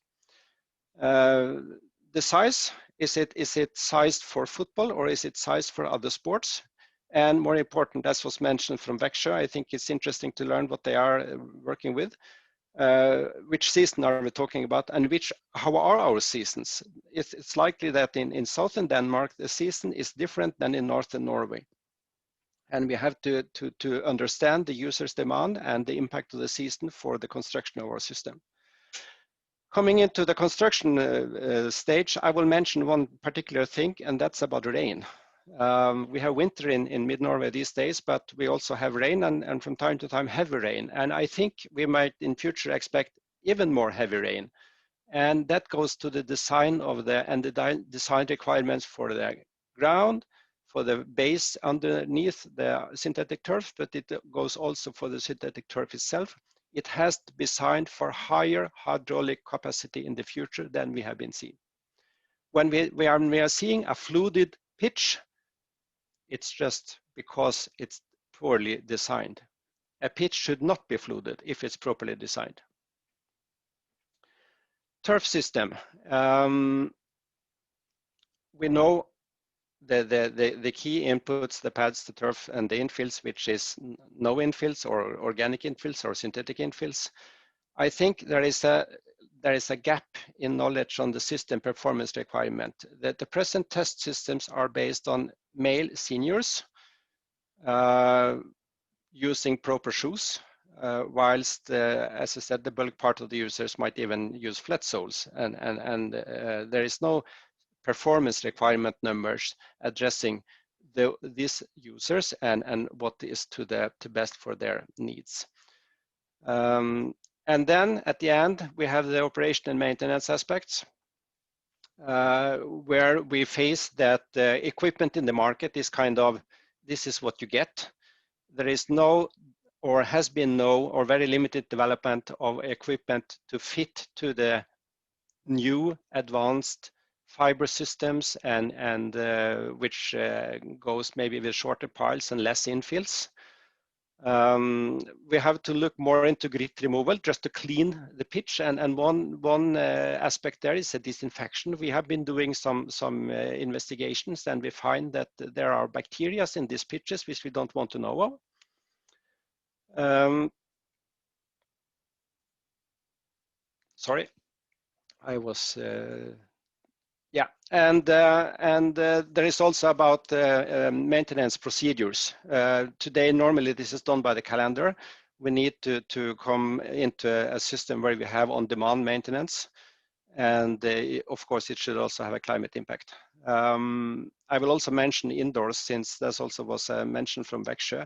The size, is it sized for football or is it sized for other sports? And more important, as was mentioned from Växjö, I think it's interesting to learn what they are working with. Which season are we talking about, and how are our seasons? It's likely that in southern Denmark, the season is different than in northern Norway. And we have to understand the user's demand and the impact of the season for the construction of our system. Coming into the construction stage, I will mention one particular thing, and that's about rain. We have winter in mid-Norway these days, but we also have rain and from time to time heavy rain. And I think we might in future expect even more heavy rain. And that goes to the design of the design requirements for the ground, for the base underneath the synthetic turf, but it goes also for the synthetic turf itself. It has to be designed for higher hydraulic capacity in the future than we have been seeing. When we are seeing a fluted pitch, it's just because it's poorly designed. A pitch should not be fluted if it's properly designed. Turf system. We know the key inputs, the pads, the turf, and the infills, which is no infills or organic infills or synthetic infills. I think there is a gap in knowledge on the system performance requirement. That the present test systems are based on male seniors using proper shoes, whilst, as I said, the bulk part of the users might even use flat soles, and there is no performance requirement numbers addressing these users and what is to best for their needs. And then at the end, we have the operation and maintenance aspects, where we face that equipment in the market is kind of, this is what you get. There is no or has been no or very limited development of equipment to fit to the new advanced fiber systems and which goes maybe with shorter piles and less infills. We have to look more into grit removal just to clean the pitch, and one aspect there is a disinfection. We have been doing some investigations, and we find that there are bacteria in these pitches which we don't want to know of. Sorry, I was yeah, and there is also about maintenance procedures. Today, normally this is done by the calendar. We need to come into a system where we have on-demand maintenance, and of course it should also have a climate impact. I will also mention indoors, since that also was mentioned from Växjö.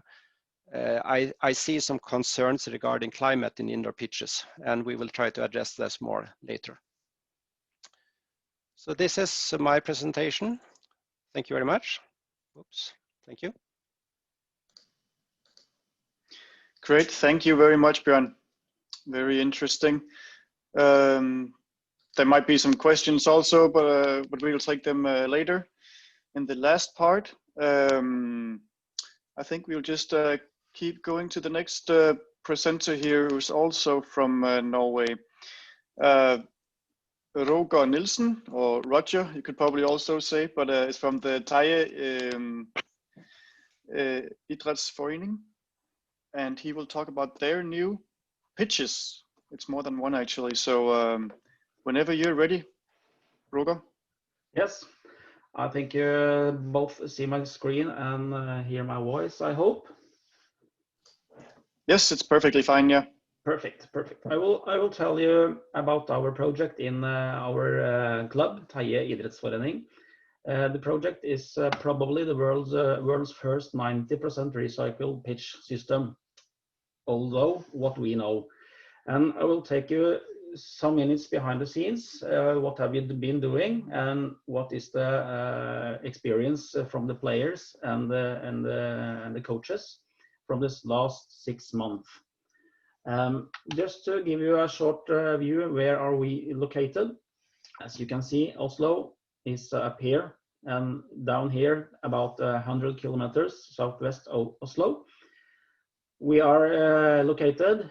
I see some concerns regarding climate in indoor pitches, and we will try to address this more later. So this is my presentation. Thank you very much. Oops, thank you. Great, thank you very much, Björn. Very interesting. There might be some questions also, but we will take them later. In the last part, I think we'll just keep going to the next presenter here, who's also from Norway. Roger Nielsen, or Roger, you could probably also say, but it's from the Taie Idrætsforening, and he will talk about their new pitches. It's more than one actually, so whenever you're ready, Roger. Yes, I think you both see my screen and hear my voice, I hope. Yes, it's perfectly fine, yeah. Perfect. I will tell you about our project in our club, Taie Idrætsforening. The project is probably the world's first 90% recycled pitch system, although what we know. And I will take you some minutes behind the scenes. What have you been doing, and what is the experience from the players and the coaches from this last 6 months. Just to give you a short view, where are we located? As you can see, Oslo is up here, and down here about 100 kilometers southwest of Oslo. We are located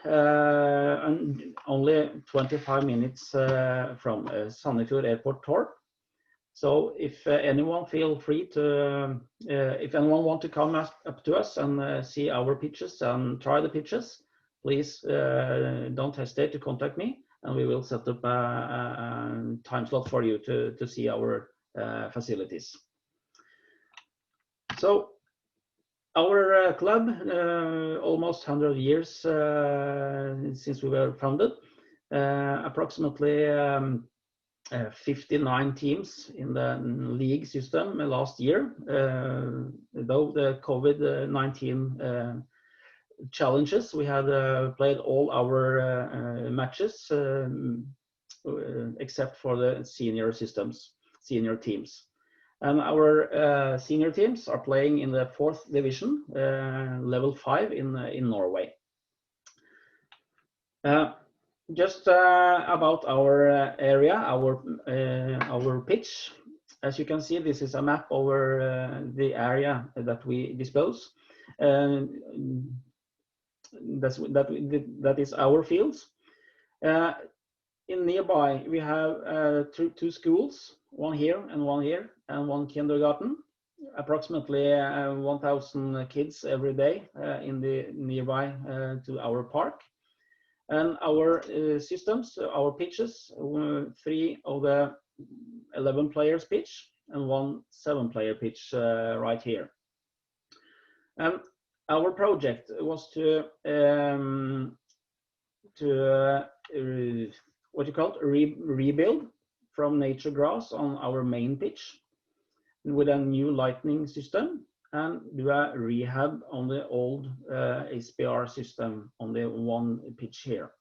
only 25 minutes from Sandefjord Airport Torp. So if anyone feel free to, if anyone want to come up to us and see our pitches and try the pitches, please don't hesitate to contact me, and we will set up a time slot for you to see our facilities. So our club, almost 100 years since we were founded, approximately 59 teams in the league system last year, though the COVID-19 challenges, we had played all our matches except for the senior teams. And our senior teams are playing in the 4th division, level 5 in Norway. Just about our area, our pitch. As you can see, this is a map over the area that we dispose. That is our fields. In nearby, we have two schools, one here, and one kindergarten. Approximately 1,000 kids every day in the nearby to our park. And our systems, our pitches, 3 of the 11 players pitch and 1 7-player pitch right here. And our project was to what you call rebuild from nature grass on our main pitch with a new lighting system, and do a rehab on the old SPR system on the one pitch here.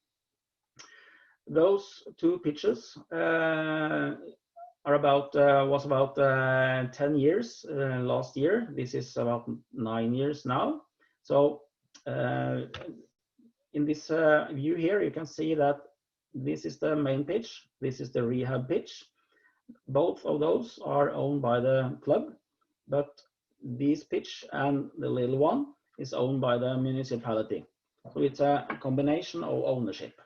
Those 2 pitches are was about 10 years last year. This is about 9 years now. So In this view here, you can see that this is the main pitch, this is the rehab pitch. Both of those are owned by the club, but this pitch and the little one is owned by the municipality. So it's a combination of ownership.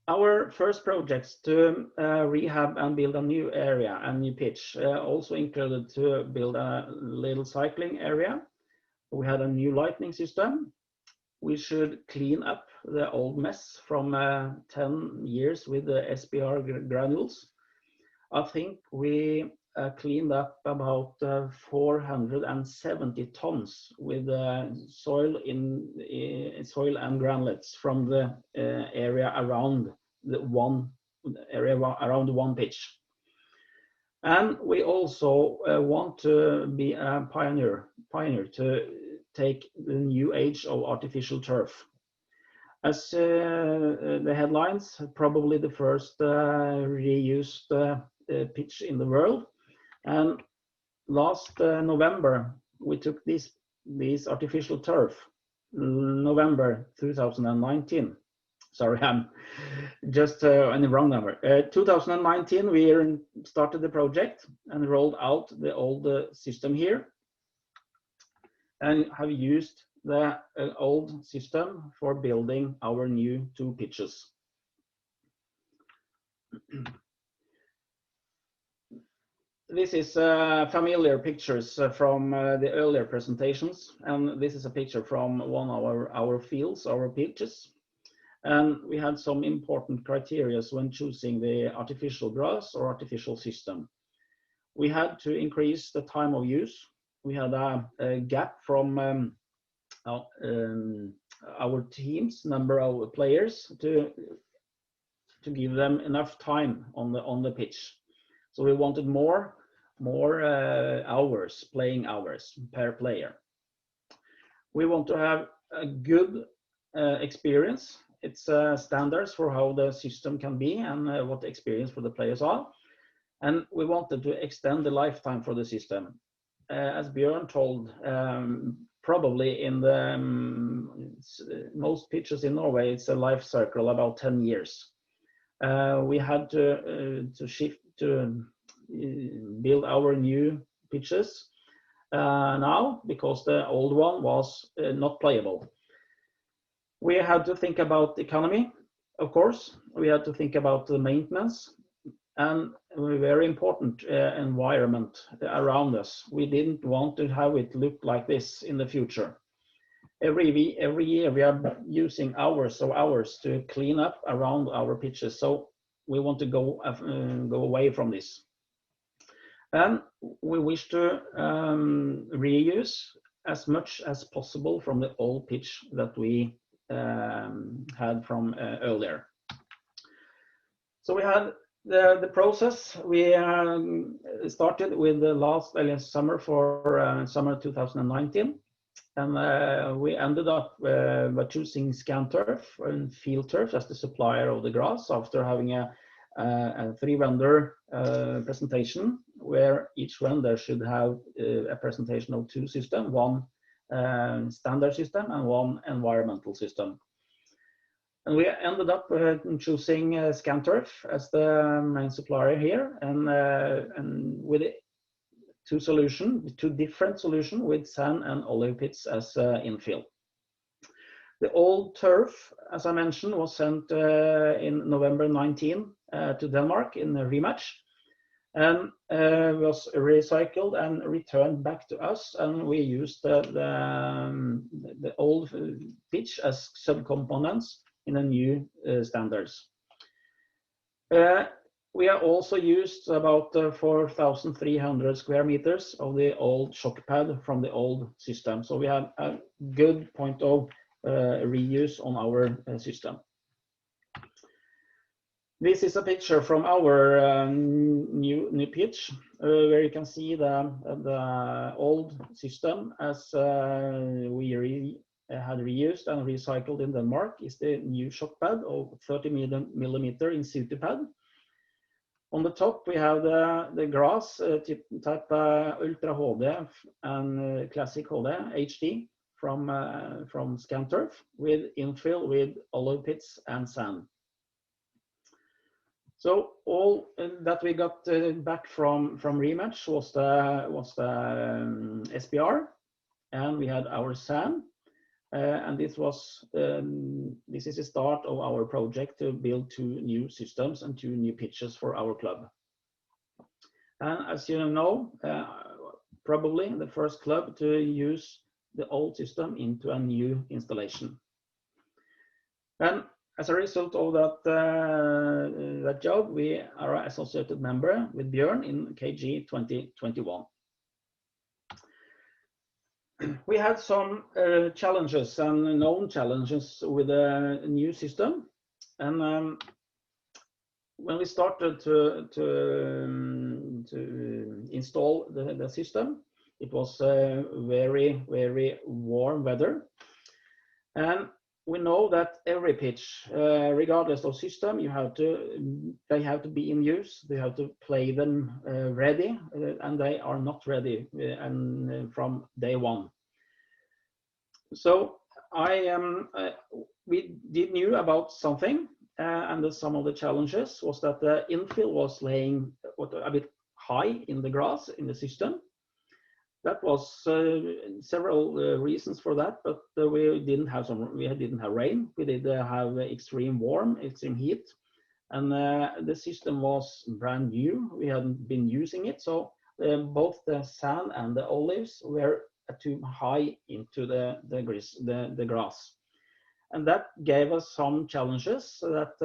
Our first projects to rehab and build a new area, a new pitch, also included to build a little cycling area. We had a new lighting system. We should clean up the old mess from 10 years with the SBR granules. I think we cleaned up about 470 tons with soil and granulates from the area around the one pitch. And we also want to be a pioneer to take the new age of artificial turf. As the headlines, probably the first reused pitch in the world. And last November, we took this artificial turf, November 2019. Sorry, I'm just on the wrong number. 2019, we started the project and rolled out the old system here, and have used the old system for building our new 2 pitches. This is familiar pictures from the earlier presentations, and this is a picture from one of our fields, our pitches. And we had some important criteria when choosing the artificial grass or artificial system. We had to increase the time of use. We had a gap from our team's number of players to give them enough time on the pitch. So we wanted more hours, playing hours per player. We want to have a good experience. It's standards for how the system can be and what the experience for the players are. And we wanted to extend the lifetime for the system. As Björn told, probably in the most pitches in Norway, it's a life cycle about 10 years. We had to shift to build our new pitches now because the old one was not playable. We had to think about economy, of course. We had to think about the maintenance and a very important environment around us. We didn't want to have it look like this in the future. Every year we are using hours to clean up around our pitches. So we want to go away from this. And we wish to reuse as much as possible from the old pitch that we had from earlier. So we had the process. We started with the last summer for summer 2019, and we ended up by choosing Scanturf and Field Turf as the supplier of the grass after having a 3-vendor presentation where each vendor should have a presentation of 2 systems, one standard system and one environmental system. And we ended up choosing Scanturf as the main supplier here, and with 2 different solutions with sand and olive pits as infill. The old turf, as I mentioned, was sent in November 19 to Denmark in a rematch, and was recycled and returned back to us, and we used the old pitch as subcomponents in the new standards. We have also used about 4,300 square meters of the old shock pad from the old system, so we have a good point of reuse on our system. This is a picture from our new pitch, where you can see the old system as we had reused and recycled in Denmark is the new shock pad of 30 millimeter in pad. On the top, we have the grass type Ultra HD and Classic HD HD from Scanturf with infill with olive pits and sand. So all that we got back from rematch was the SPR, and we had our sand, and this is the start of our project to build 2 new systems and 2 new pitches for our club. And as you know, probably the first club to use the old system into a new installation. And as a result of that job, we are an associated member with Björn in KG 2021. We had some challenges and known challenges with a new system. And when we started to install the system, it was very, very warm weather. And we know that every pitch, regardless of system, they have to be in use. They have to play them ready, and they are not ready and from day one. So we knew about something, and some of the challenges was that the infill was laying a bit high in the grass in the system. That was several reasons for that, but we didn't have rain. We did have extreme heat, and the system was brand new. We hadn't been using it, so both the sand and the olives were too high into the grass, and that gave us some challenges. That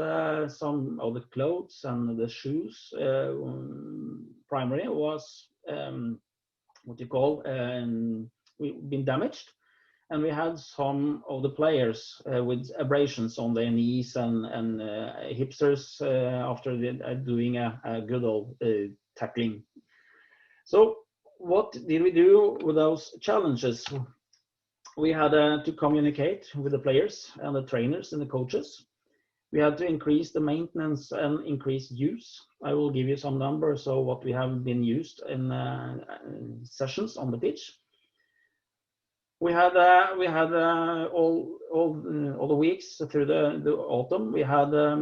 some of the clothes and the shoes, primarily, was been damaged, and we had some of the players with abrasions on their knees and hipsters after doing a good old tackling. So what did we do with those challenges? We had to communicate with the players and the trainers and the coaches. We had to increase the maintenance and increase use. I will give you some numbers of what we have been used in sessions on the pitch. We had all the weeks through the autumn. We had a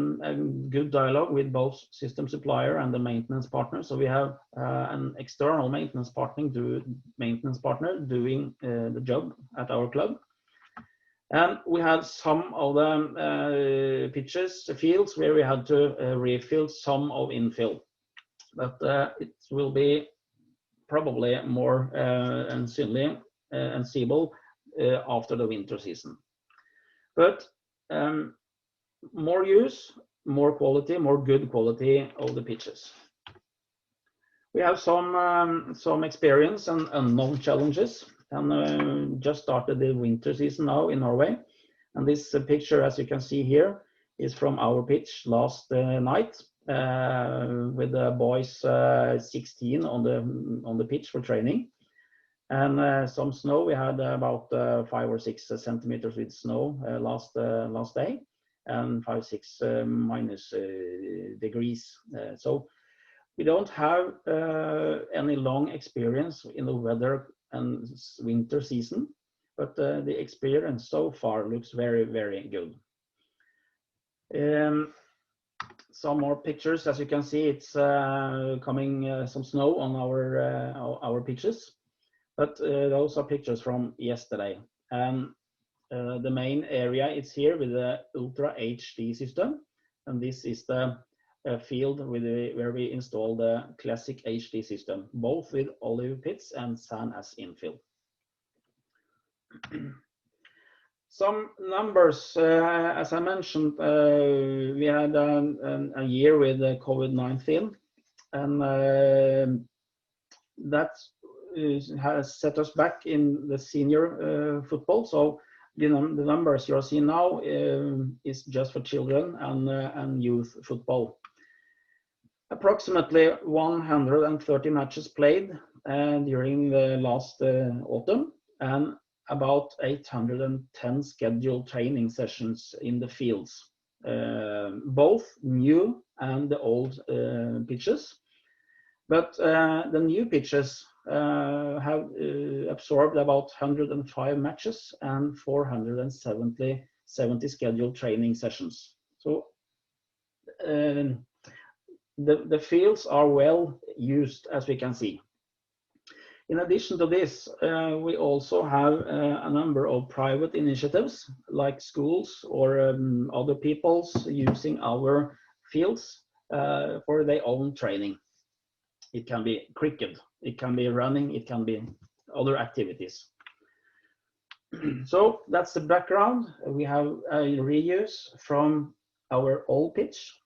good dialogue with both system supplier and the maintenance partner. So we have an external maintenance partner doing the job at our club. And we had some of the fields where we had to refill some of infill, but it will be probably more seeable after the winter season. But more use, more quality, more good quality of the pitches. We have some experience and unknown challenges. And just started the winter season now in Norway. And this picture, as you can see here, is from our pitch last night with the boys 16 on the pitch for training. And some snow. We had about 5 or 6 centimeters with snow last day, and 5-6 minus degrees. So we don't have any long experience in the weather and winter season, but the experience so far looks very, very good. Some more pictures. As you can see, it's coming some snow on our pitches, but those are pictures from yesterday. And the main area is here with the Ultra HD system, and this is the field where we installed the Classic HD system, both with olive pits and sand as infill. Some numbers, as I mentioned, we had a year with COVID-19, and that has set us back in the senior football. So the numbers you're seeing now is just for children and youth football. Approximately 130 matches played during the last autumn, and about 810 scheduled training sessions in the fields, both new and the old pitches. But the new pitches have absorbed about 105 matches and 470 scheduled training sessions. So the fields are well used, as we can see. In addition to this, we also have a number of private initiatives like schools or other peoples using our fields for their own training. It can be cricket, it can be running, it can be other activities. So that's the background. We have a reuse from our old pitch,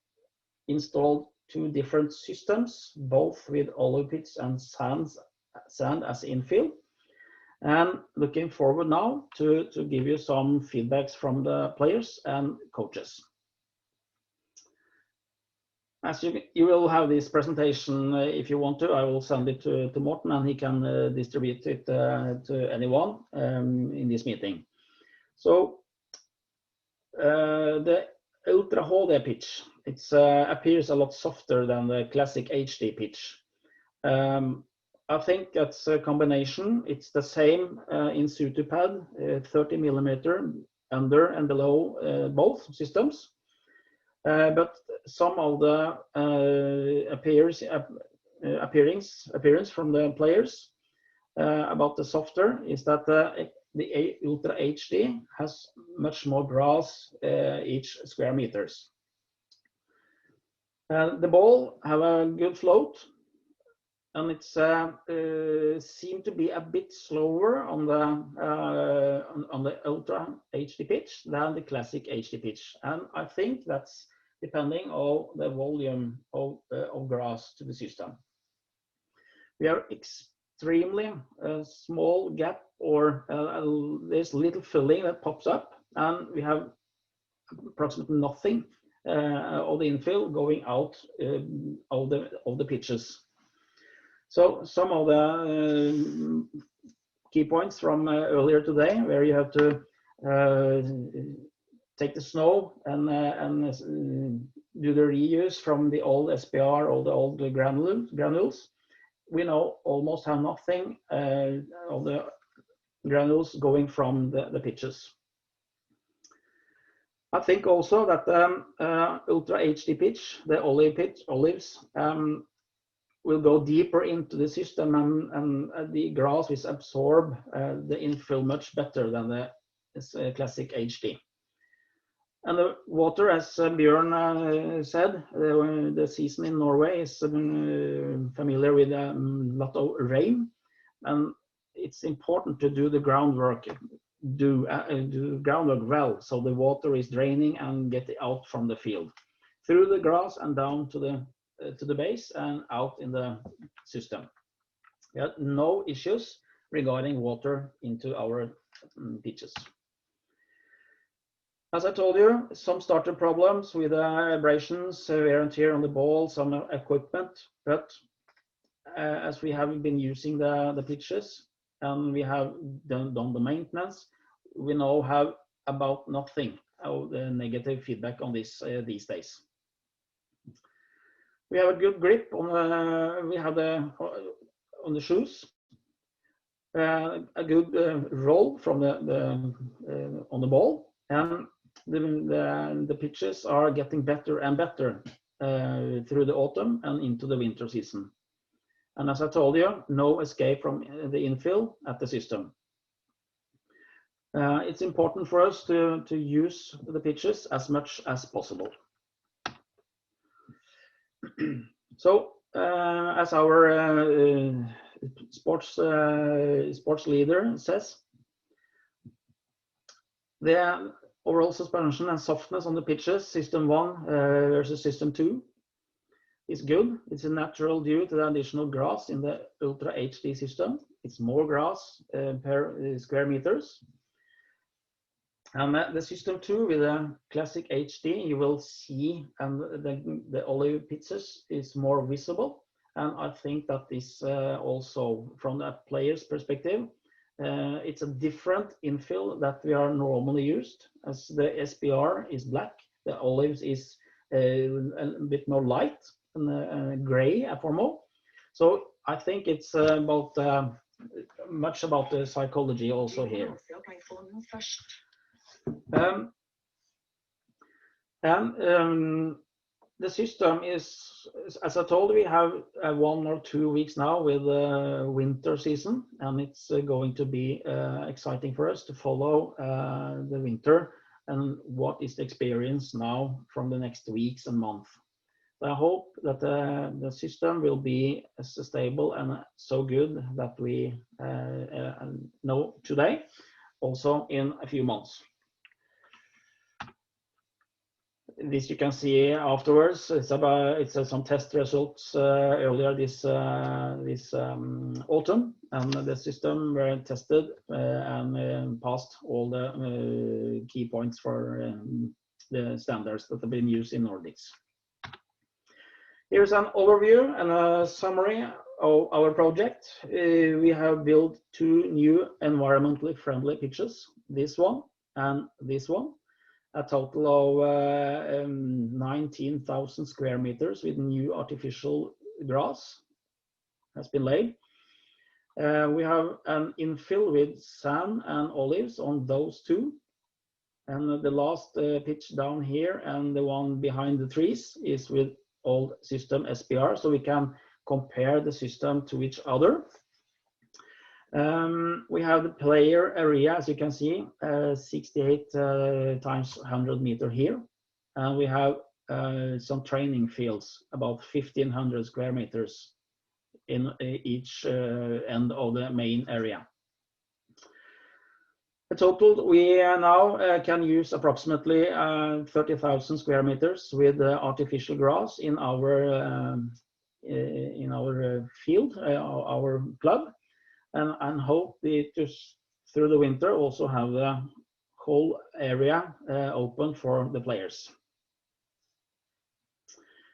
installed 2 different systems, both with olive pits and sand as infill. And looking forward now to give you some feedbacks from the players and coaches. As you will have this presentation, if you want to, I will send it to Morten and he can distribute it to anyone in this meeting. So the Ultra HD pitch, it appears a lot softer than the classic HD pitch. I think that's a combination. It's the same in Sutupad, 30 millimeter under and below both systems. But some of the appearance from the players about the softer is that the Ultra HD has much more grass each square meters. The ball have a good float, and it's seemed to be a bit slower on the Ultra HD pitch than the classic HD pitch, and I think that's depending on the volume of grass to the system. We are extremely small gap, or there's little filling that pops up, and we have approximately nothing of the infill going out of the pitches. So some of the key points from earlier today, where you have to take the snow and do the reuse from the old SPR or the old granules. We now almost have nothing of the granules going from the pitches. I think also that Ultra HD pitch, the olives, will go deeper into the system, and the grass is absorb the infill much better than the classic HD. And the water, as Björn said, the season in Norway is familiar with a lot of rain, and it's important to do the groundwork, do groundwork well, so the water is draining and get out from the field through the grass and down to the base and out in the system. We had no issues regarding water into our pitches. As I told you, some starter problems with abrasions, wear and tear on the ball, some equipment, but as we have been using the pitches and we have done the maintenance, we now have about nothing of the negative feedback on this these days. We have a good grip on on the shoes, a good roll from on the ball, and the pitches are getting better and better through the autumn and into the winter season. And as I told you, no escape from the infill at the system. It's important for us to use the pitches as much as possible. So as our sports leader says, the overall suspension and softness on the pitches, system 1 versus system 2, is good. It's a natural due to the additional grass in the Ultra HD system. It's more grass per square meters. And the system 2 with a classic HD, you will see, and the olive pitches is more visible. And I think that is also from the player's perspective, it's a different infill that we are normally used, as the SPR is black, the olives is a bit more light and gray formal. So I think it's about much about the psychology also here. The system is, as I told, we have 1 or 2 weeks now with winter season, and it's going to be exciting for us to follow the winter and what is the experience now from the next weeks and months. I hope that the system will be as stable and so good that we know today, also in a few months. This you can see afterwards. It's some test results earlier this autumn, and the system were tested and passed all the key points for the standards that have been used in Nordics. Here's an overview and a summary of our project. We have built 2 new environmentally friendly pitches, this one and this one. A total of 19,000 square meters with new artificial grass has been laid. We have an infill with sand and olives on those 2. And the last pitch down here and the one behind the trees is with old system SPR, so we can compare the system to each other. We have the player area, as you can see, 68 times 100 meter here. And we have some training fields, about 1,500 square meters in each end of the main area. The total, we now can use approximately 30,000 square meters with artificial grass in our field, our club. And hope we just through the winter also have the whole area open for the players.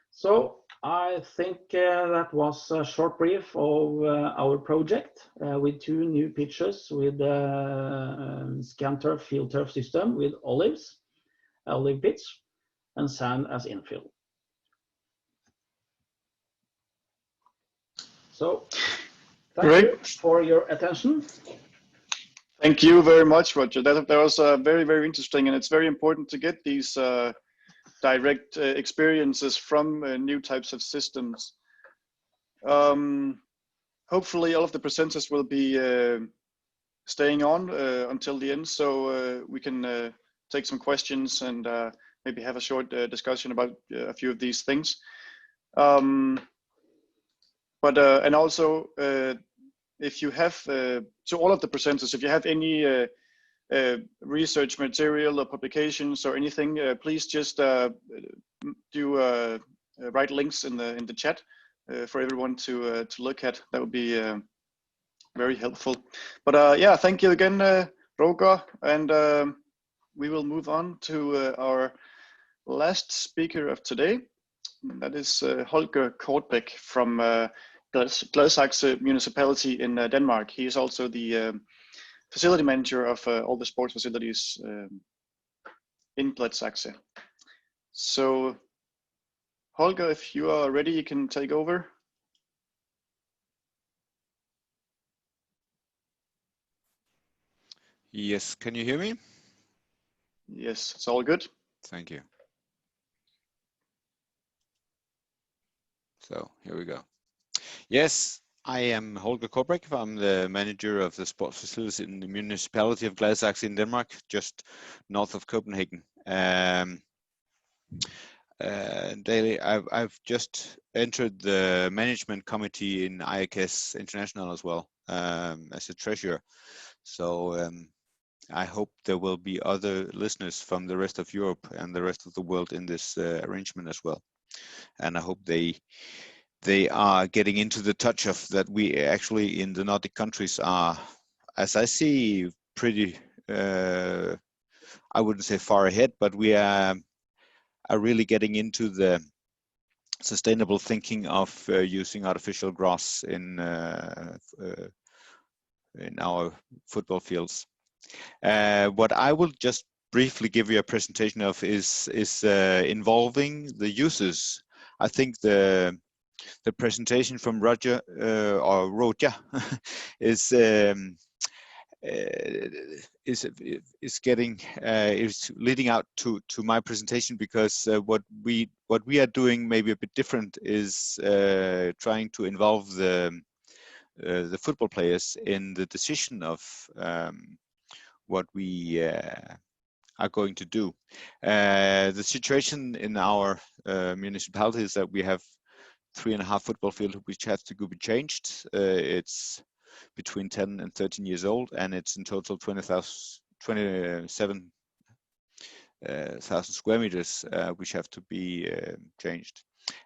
So I think that was a short brief of our project with 2 new pitches with ScanTurf field turf system with olive pitch and sand as infill. So thank you for your attention. Thank you very much, Roger. That was very, very interesting, and it's very important to get these direct experiences from new types of systems. Hopefully all of the presenters will be staying on until the end, so we can take some questions and maybe have a short discussion about a few of these things. And also, if you have, to all of the presenters, if you have any research material or publications or anything, please just write links in the chat for everyone to look at. That would be very helpful. But yeah, thank you again, Roger, and we will move on to our last speaker of today. That is Holger Kortbæk from Gladsaxe Municipality in Denmark. He is also the facility manager of all the sports facilities in Gladsaxe. So, Holger, if you are ready, you can take over. Yes, can you hear me? Yes, it's all good. Thank you. So here we go. Yes, I am Holger Kortbæk. I'm the manager of the sports facilities in the Municipality of Gladsaxe in Denmark, just north of Copenhagen. Daily, I've just entered the management committee in IAKS International as well, as a treasurer. So I hope there will be other listeners from the rest of Europe and the rest of the world in this arrangement as well. And I hope they are getting into the touch of that we actually in the Nordic countries are, as I see, pretty, I wouldn't say far ahead, but we are really getting into the sustainable thinking of using artificial grass in our football fields. What I will just briefly give you a presentation of is involving the users. I think the presentation from Roger or Roger is leading out to my presentation, because what we are doing maybe a bit different is trying to involve the football players in the decision of what we are going to do. The situation in our municipality is that we have 3.5 football fields which have to be changed. It's between 10 and 13 years old, and it's in total 27,000 square meters which have to be changed.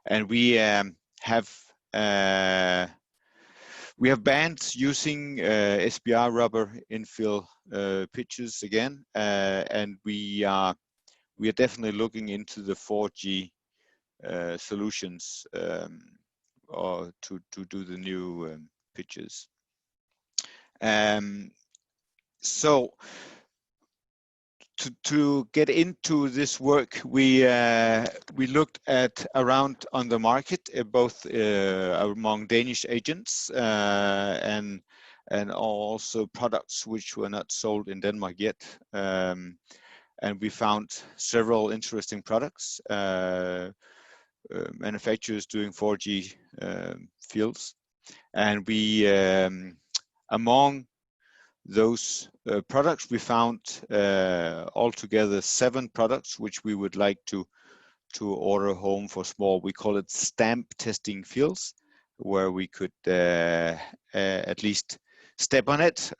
And we have banned using SBR rubber infill pitches again, and we are definitely looking into the 4G solutions or to do the new pitches. So to get into this work, we looked at around on the market, both among Danish agents and also products which were not sold in Denmark yet. And we found several interesting products, manufacturers doing 4G fields, and we among those products we found altogether 7 products which we would like to order home for small. We call it stamp testing fields, where we could at least step on it,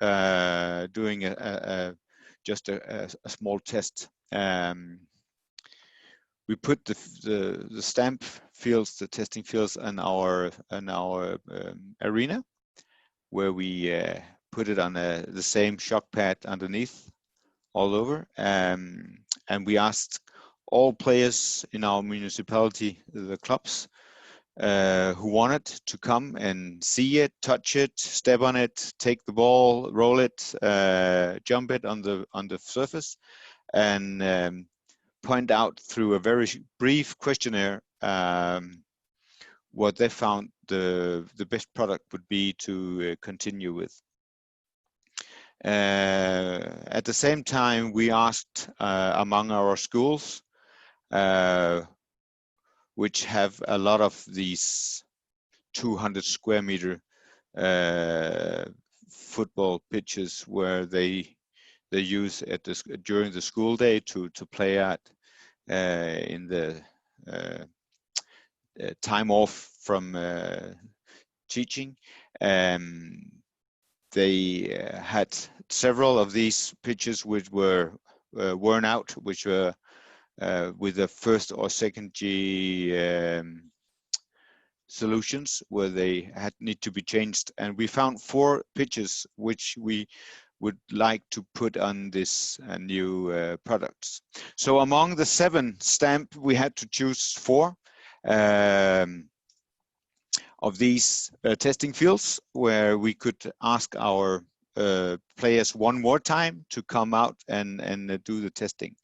doing just a small test. We put the stamp fields, the testing fields, in our arena, where we put it on the same shock pad underneath all over, and we asked all players in our municipality, the clubs, who wanted to come and see it, touch it, step on it, take the ball, roll it, jump it on the surface, and point out through a very brief questionnaire what they found the best product would be to continue with. At the same time, we asked among our schools, which have a lot of these 200 square meter football pitches, where they use at during the school day to play at in the time off from teaching. They had several of these pitches which were worn out, which were with the first or second G solutions, where they need to be changed. And we found 4 pitches which we would like to put on this new products. So among the 7 stamp, we had to choose 4 of these testing fields, where we could ask our players one more time to come out and do the testing.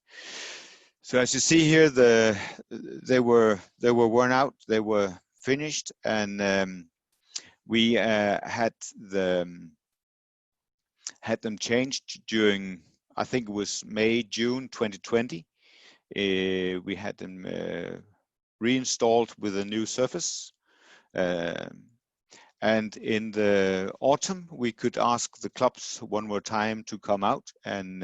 So as you see here, they were worn out, they were finished, and we had them changed during, I think it was May, June 2020. We had them reinstalled with a new surface. And in the autumn, we could ask the clubs one more time to come out and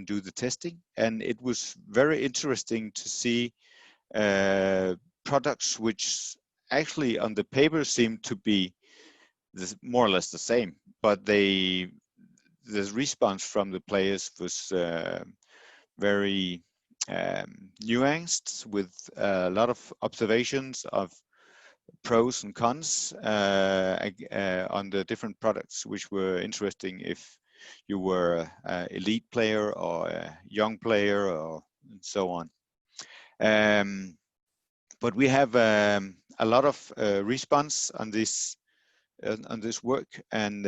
do the testing. And it was very interesting to see products which actually on the paper seemed to be more or less the same, but the response from the players was very nuanced, with a lot of observations of pros and cons on the different products, which were interesting if you were an elite player or a young player or so on. But we have a lot of response on this work, and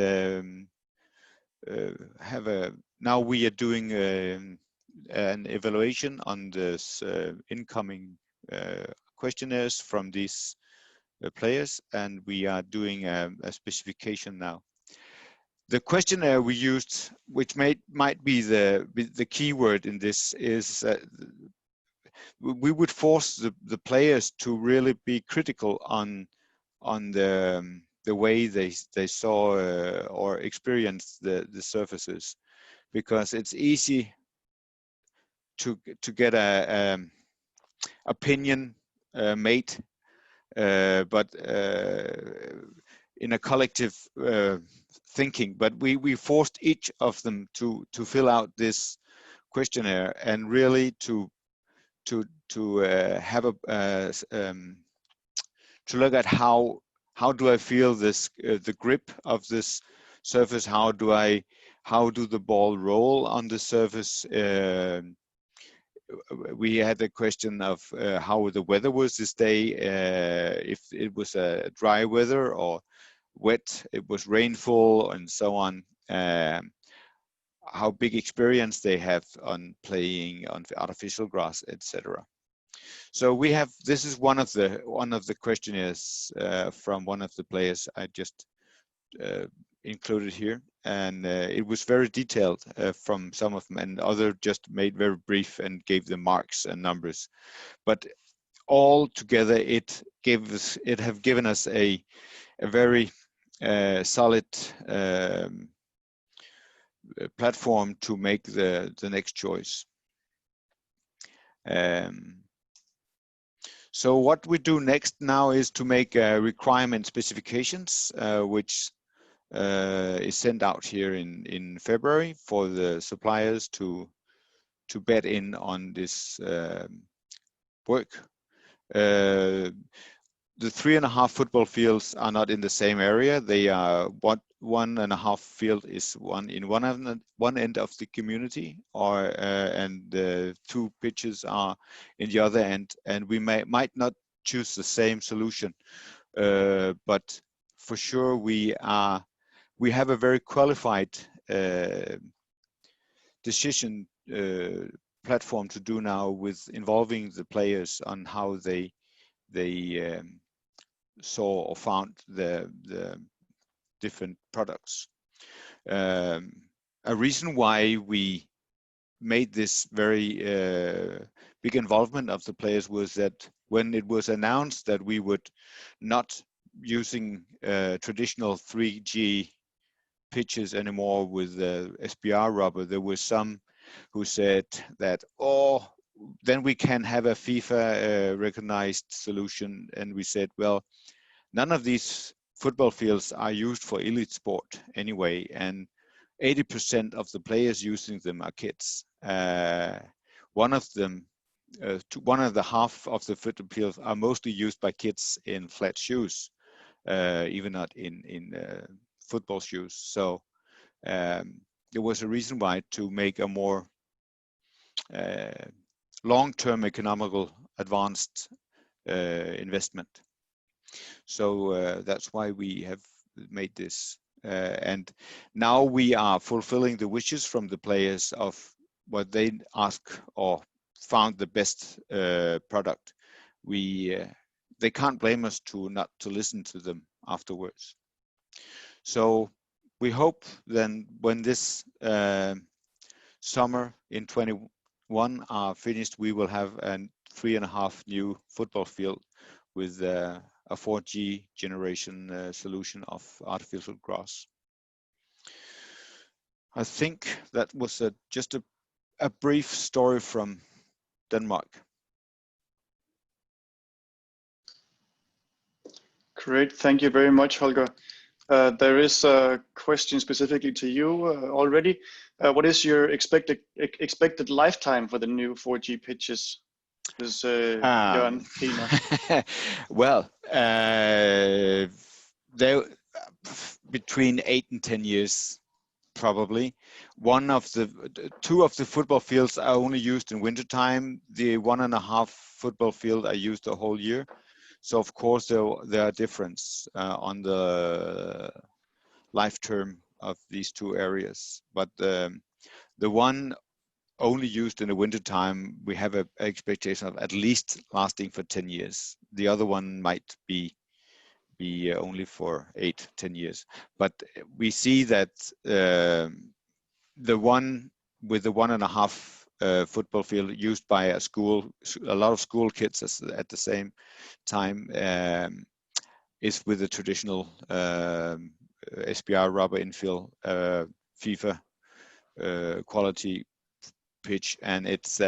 now we are doing an evaluation on this incoming questionnaires from these players, and we are doing a specification now. The questionnaire we used, which might be the key word in this, is we would force the players to really be critical on the way they saw or experienced the surfaces, because it's easy to get a opinion made, but in a collective thinking. But we forced each of them to fill out this questionnaire and really to have a to look at how do I feel this the grip of this surface, how do the ball roll on the surface. We had a question of how the weather was this day, if it was a dry weather or wet, it was rainfall, and so on. How big experience they have on playing on artificial grass, etc. So we have, this is one of the questionnaires from one of the players I just included here, and it was very detailed from some of them, and other just made very brief and gave them marks and numbers. But all together, it have given us a very solid platform to make the next choice. So what we do next now is to make requirement specifications, which is sent out here in February for the suppliers to bet in on this work. The 3.5 football fields are not in the same area. They are 1.5 field is in one end of the community, or and 2 pitches are in the other end. And we might not choose the same solution, but for sure we have a very qualified decision platform to do now, with involving the players on how they saw or found the different products. A reason why we made this very big involvement of the players was that when it was announced that we would not using traditional 3G pitches anymore with SBR rubber, there were some who said that, oh, then we can have a FIFA recognized solution. And we said, well, none of these football fields are used for elite sport anyway, and 80% of the players using them are kids. One of the half of the football fields are mostly used by kids in flat shoes, even not in football shoes. So there was a reason why to make a more long-term economical advanced investment. So that's why we have made this. And now we are fulfilling the wishes from the players of what they ask or found the best product. They can't blame us not to listen to them afterwards. So we hope then when this summer in 21 are finished, we will have a 3.5 new football field with a 4G generation solution of artificial grass. I think that was just a brief story from Denmark. Great, thank you very much, Holger. There is a question specifically to you already. What is your expected lifetime for the new 4G pitches? Is well, they're between 8 and 10 years, probably. Two of the football fields are only used in wintertime. The 1.5 football field are used the whole year. So of course there are difference on the life term of these two areas. But the one only used in the winter time, we have an expectation of at least lasting for 10 years. The other one might be only for 8-10 years. But we see that the one with the 1.5 football field used by a lot of school kids at the same time is with the traditional SBR rubber infill FIFA quality pitch, and it's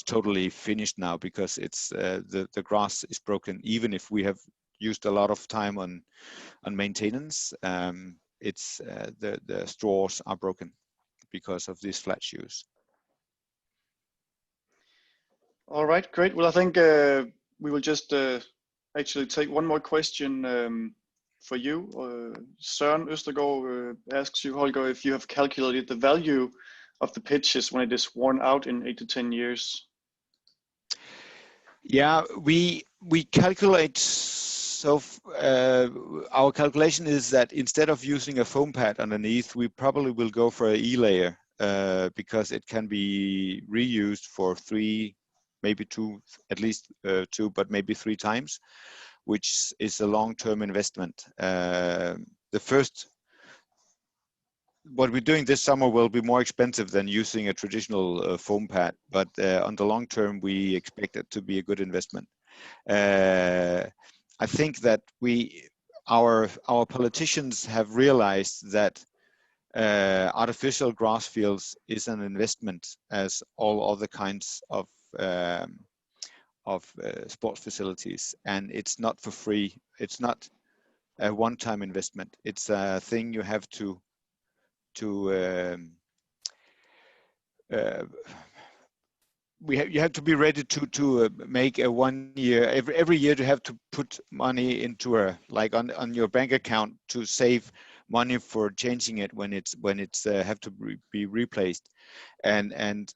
totally finished now because it's the grass is broken. Even if we have used a lot of time on maintenance, it's the straws are broken because of these flat shoes. All right, great. Well, I think we will just actually take one more question for you. Søren Østergaard asks you, Holger, if you have calculated the value of the pitches when it is worn out in 8 to 10 years. Yeah, we calculate. So our calculation is that instead of using a foam pad underneath, we probably will go for an E-layer because it can be reused for 3, maybe 2, at least 2, but maybe 3 times, which is a long-term investment. What we're doing this summer will be more expensive than using a traditional foam pad, but on the long term, we expect it to be a good investment. I think that our politicians have realized that artificial grass fields is an investment as all other kinds of sports facilities, and it's not for free. It's not a one-time investment. It's a thing you have to you have to be ready to make a 1 year every year to have to put money into like on your bank account to save money for changing it when it's have to be replaced, and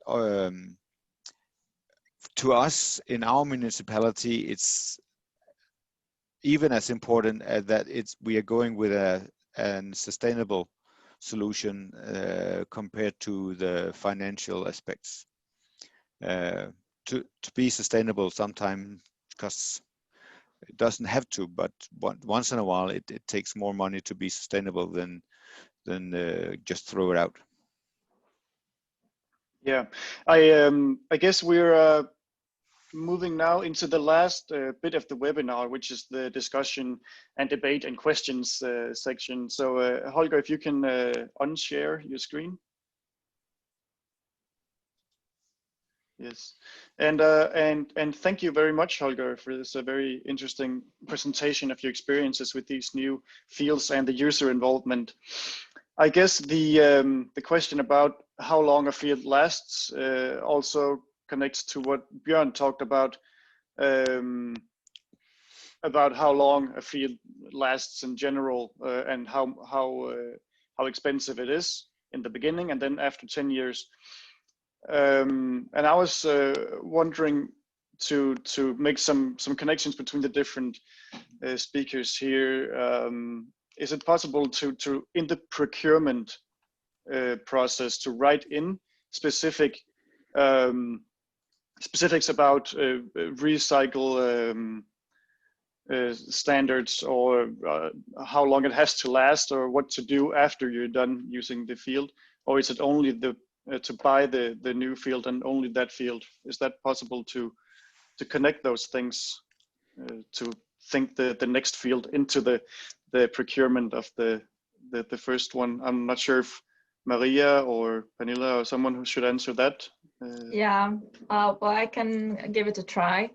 to us in our municipality it's even as important that we are going with a sustainable solution compared to the financial aspects. To be sustainable sometimes costs, it doesn't have to, but once in a while it takes more money to be sustainable than just throw it out. Yeah, I guess we're moving now into the last bit of the webinar, which is the discussion and debate and questions section. So Holger, if you can unshare your screen. Yes, and thank you very much, Holger, for this very interesting presentation of your experiences with these new fields and the user involvement. I guess the question about how long a field lasts also connects to what Björn talked about how long a field lasts in general and how expensive it is in the beginning and then after 10 years. And I was wondering to make some connections between the different speakers here. Is it possible to in the procurement process to write in specifics about recycle standards, or how long it has to last, or what to do after you're done using the field? Or is it only to buy the new field and only that field? Is that possible to connect those things, to think the next field into the procurement of the first one? I'm not sure if Maria or Pernilla or someone who should answer that. Yeah, well, I can give it a try.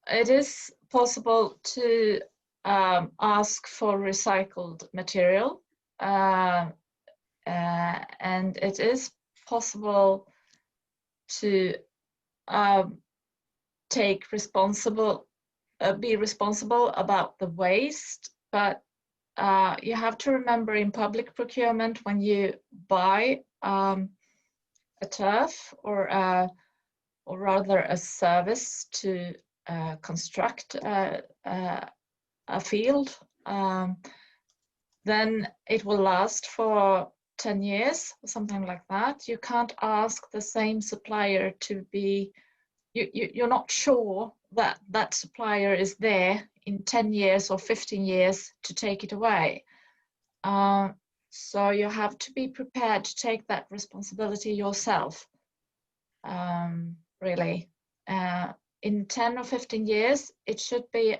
It is possible to ask for recycled material, and it is possible to be responsible about the waste, but you have to remember in public procurement, when you buy a turf or rather a service to construct a field, then it will last for 10 years or something like that. You can't ask the same supplier to be, you're not sure that that supplier is there in 10 years or 15 years to take it away. So you have to be prepared to take that responsibility yourself, really. In 10 or 15 years, it should be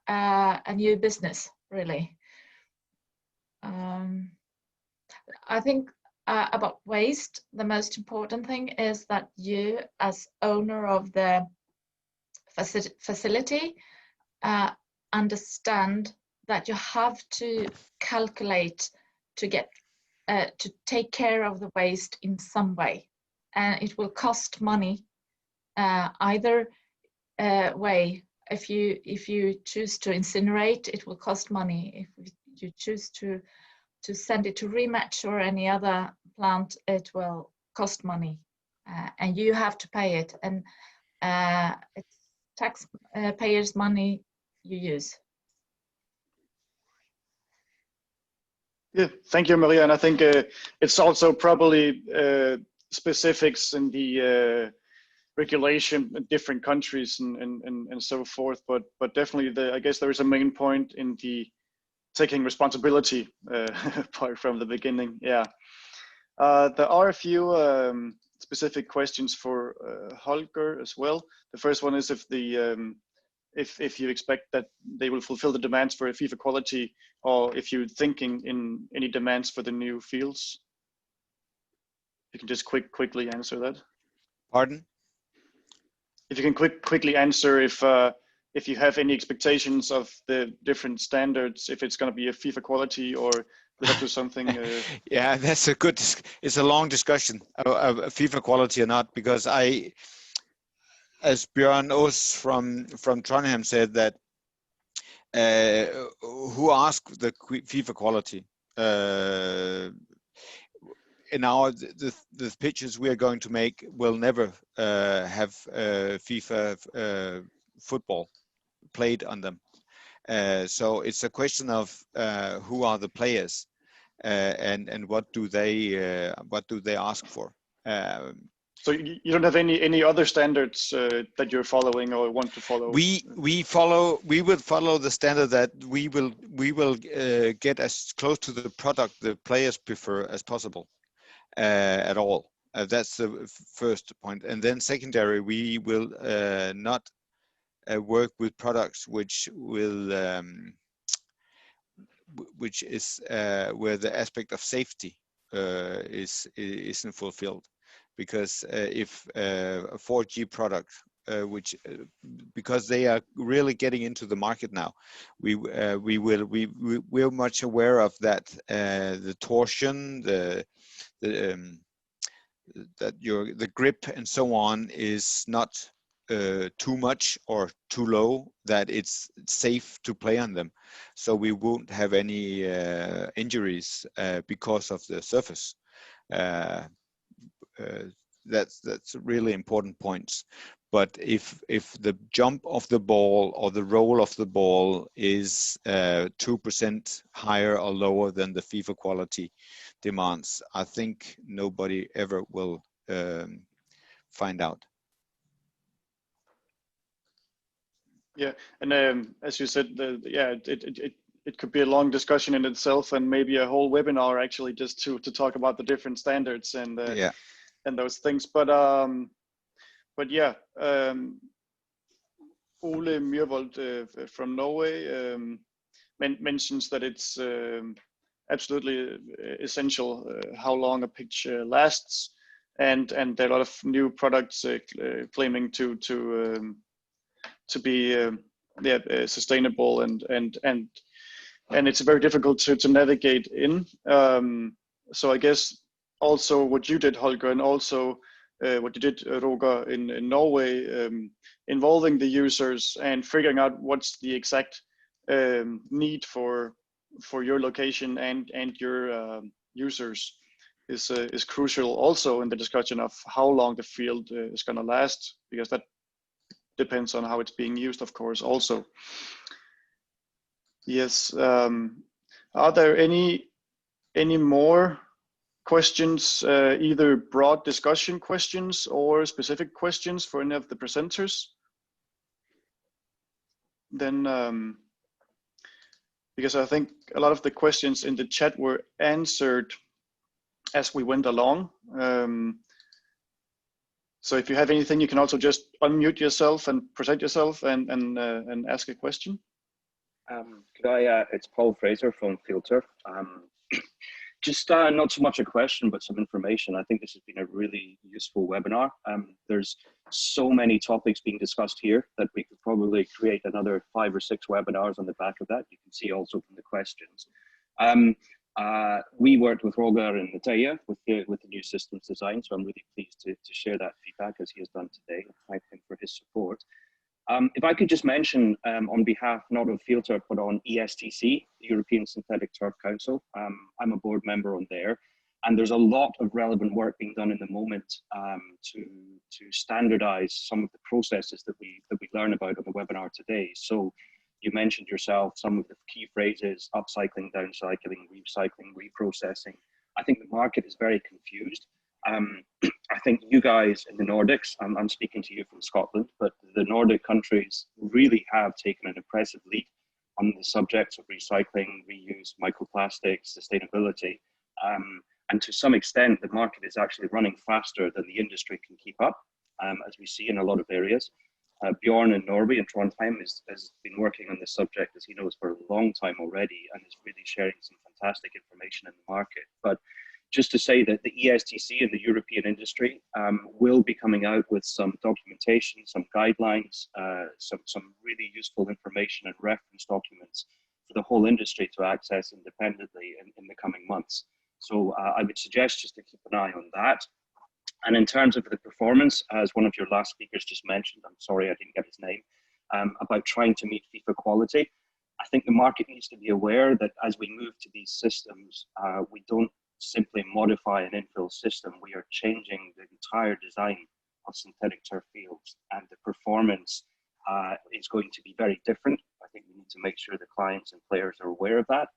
a new business, really. I think about waste, the most important thing is that you, as owner of the facility, understand that you have to calculate to get to take care of the waste in some way, and it will cost money either way. If you choose to incinerate, it will cost money. If you choose to send it to rematch or any other plant, it will cost money, and you have to pay it, and it's taxpayers' money you use. Yeah, thank you, Maria. And I think it's also probably specifics in the regulation in different countries and so forth. But definitely, I guess there is a main point in the taking responsibility part from the beginning. Yeah, there are a few specific questions for Holger as well. The first one is if you expect that they will fulfill the demands for FIFA quality, or if you're thinking in any demands for the new fields. You can just quickly answer that. Pardon? If you can quickly answer if you have any expectations of the different standards, if it's going to be a FIFA quality or will that do something? Yeah, that's a good. It's a long discussion of FIFA quality or not, because as Björn Os from Trondheim said, that who asked the FIFA quality? In the pitches we are going to make will never have FIFA football played on them. So it's a question of who are the players and what do they ask for. So you don't have any other standards that you're following or want to follow? We would follow the standard that we will get as close to the product the players prefer as possible at all. That's the first point, and then secondary, we will not work with products which is where the aspect of safety isn't fulfilled. Because if a 4G product, because they are really getting into the market now, we're much aware of that. The torsion, the grip, and so on is not too much or too low that it's safe to play on them. So we won't have any injuries because of the surface. That's really important points. But if the jump of the ball or the roll of the ball is 2% higher or lower than the FIFA quality demands, I think nobody ever will find out. Yeah, and as you said, it could be a long discussion in itself, and maybe a whole webinar actually just to talk about the different standards and and those things. But yeah, Ole Myrvold from Norway mentions that it's absolutely essential how long a pitch lasts, and there are a lot of new products claiming to be sustainable and it's very difficult to navigate in. So I guess also what you did, Holger, and also what you did, Roger, in Norway, involving the users and figuring out what's the exact need for your location and your users is crucial also in the discussion of how long the field is going to last, because that depends on how it's being used, of course, also. Yes. Are there any more questions, either broad discussion questions or specific questions for any of the presenters, then because I think a lot of the questions in the chat were answered as we went along. So if you have anything, you can also just unmute yourself and present yourself and ask a question. Could I, it's Paul Fraser from Filter. Just not so much a question, but some information. I think this has been a really useful webinar. There's so many topics being discussed here that we could probably create another 5 or 6 webinars on the back of that. You can see also from the questions. We worked with Roger and Natalia with the new systems design, so I'm really pleased to share that feedback as he has done today. Thank him for his support. If I could just mention on behalf not of Filter but on ESTC, the European Synthetic Turf Council, I'm a board member on there, and there's a lot of relevant work being done in the moment to standardize some of the processes that we learn about on the webinar today. So you mentioned yourself some of the key phrases: upcycling, downcycling, recycling, reprocessing. I think the market is very confused. I think you guys in the Nordics, I'm speaking to you from Scotland, but the Nordic countries really have taken an impressive lead on the subjects of recycling, reuse, microplastics, sustainability. And to some extent, the market is actually running faster than the industry can keep up, as we see in a lot of areas. Bjorn in Norway and Trondheim has been working on this subject, as he knows, for a long time already, and is really sharing some fantastic information in the market. But just to say that the ESTC and the European industry will be coming out with some documentation, some guidelines, some really useful information and reference documents for the whole industry to access independently in the coming months. So I would suggest just to keep an eye on that. And in terms of the performance, as one of your last speakers just mentioned, I'm sorry I didn't get his name, about trying to meet FIFA quality, I think the market needs to be aware that as we move to these systems, we don't simply modify an infill system. We are changing the entire design of synthetic turf fields, and the performance is going to be very different. I think we need to make sure the clients and players are aware of that.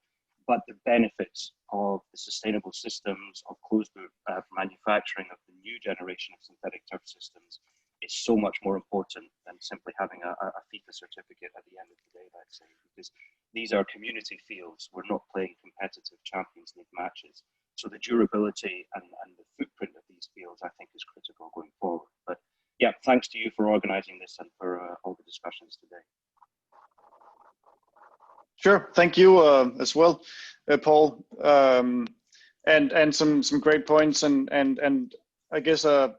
But the benefits of the sustainable systems of closed loop manufacturing of the new generation of synthetic turf systems is so much more important than simply having a FIFA certificate at the end of the day, let's say, because these are community fields. We're not playing competitive Champions League matches. So the durability and the footprint of these fields, I think, is critical going forward. But yeah, thanks to you for organizing this and for all the discussions today. Sure, thank you as well, Paul, and some great points, and I guess a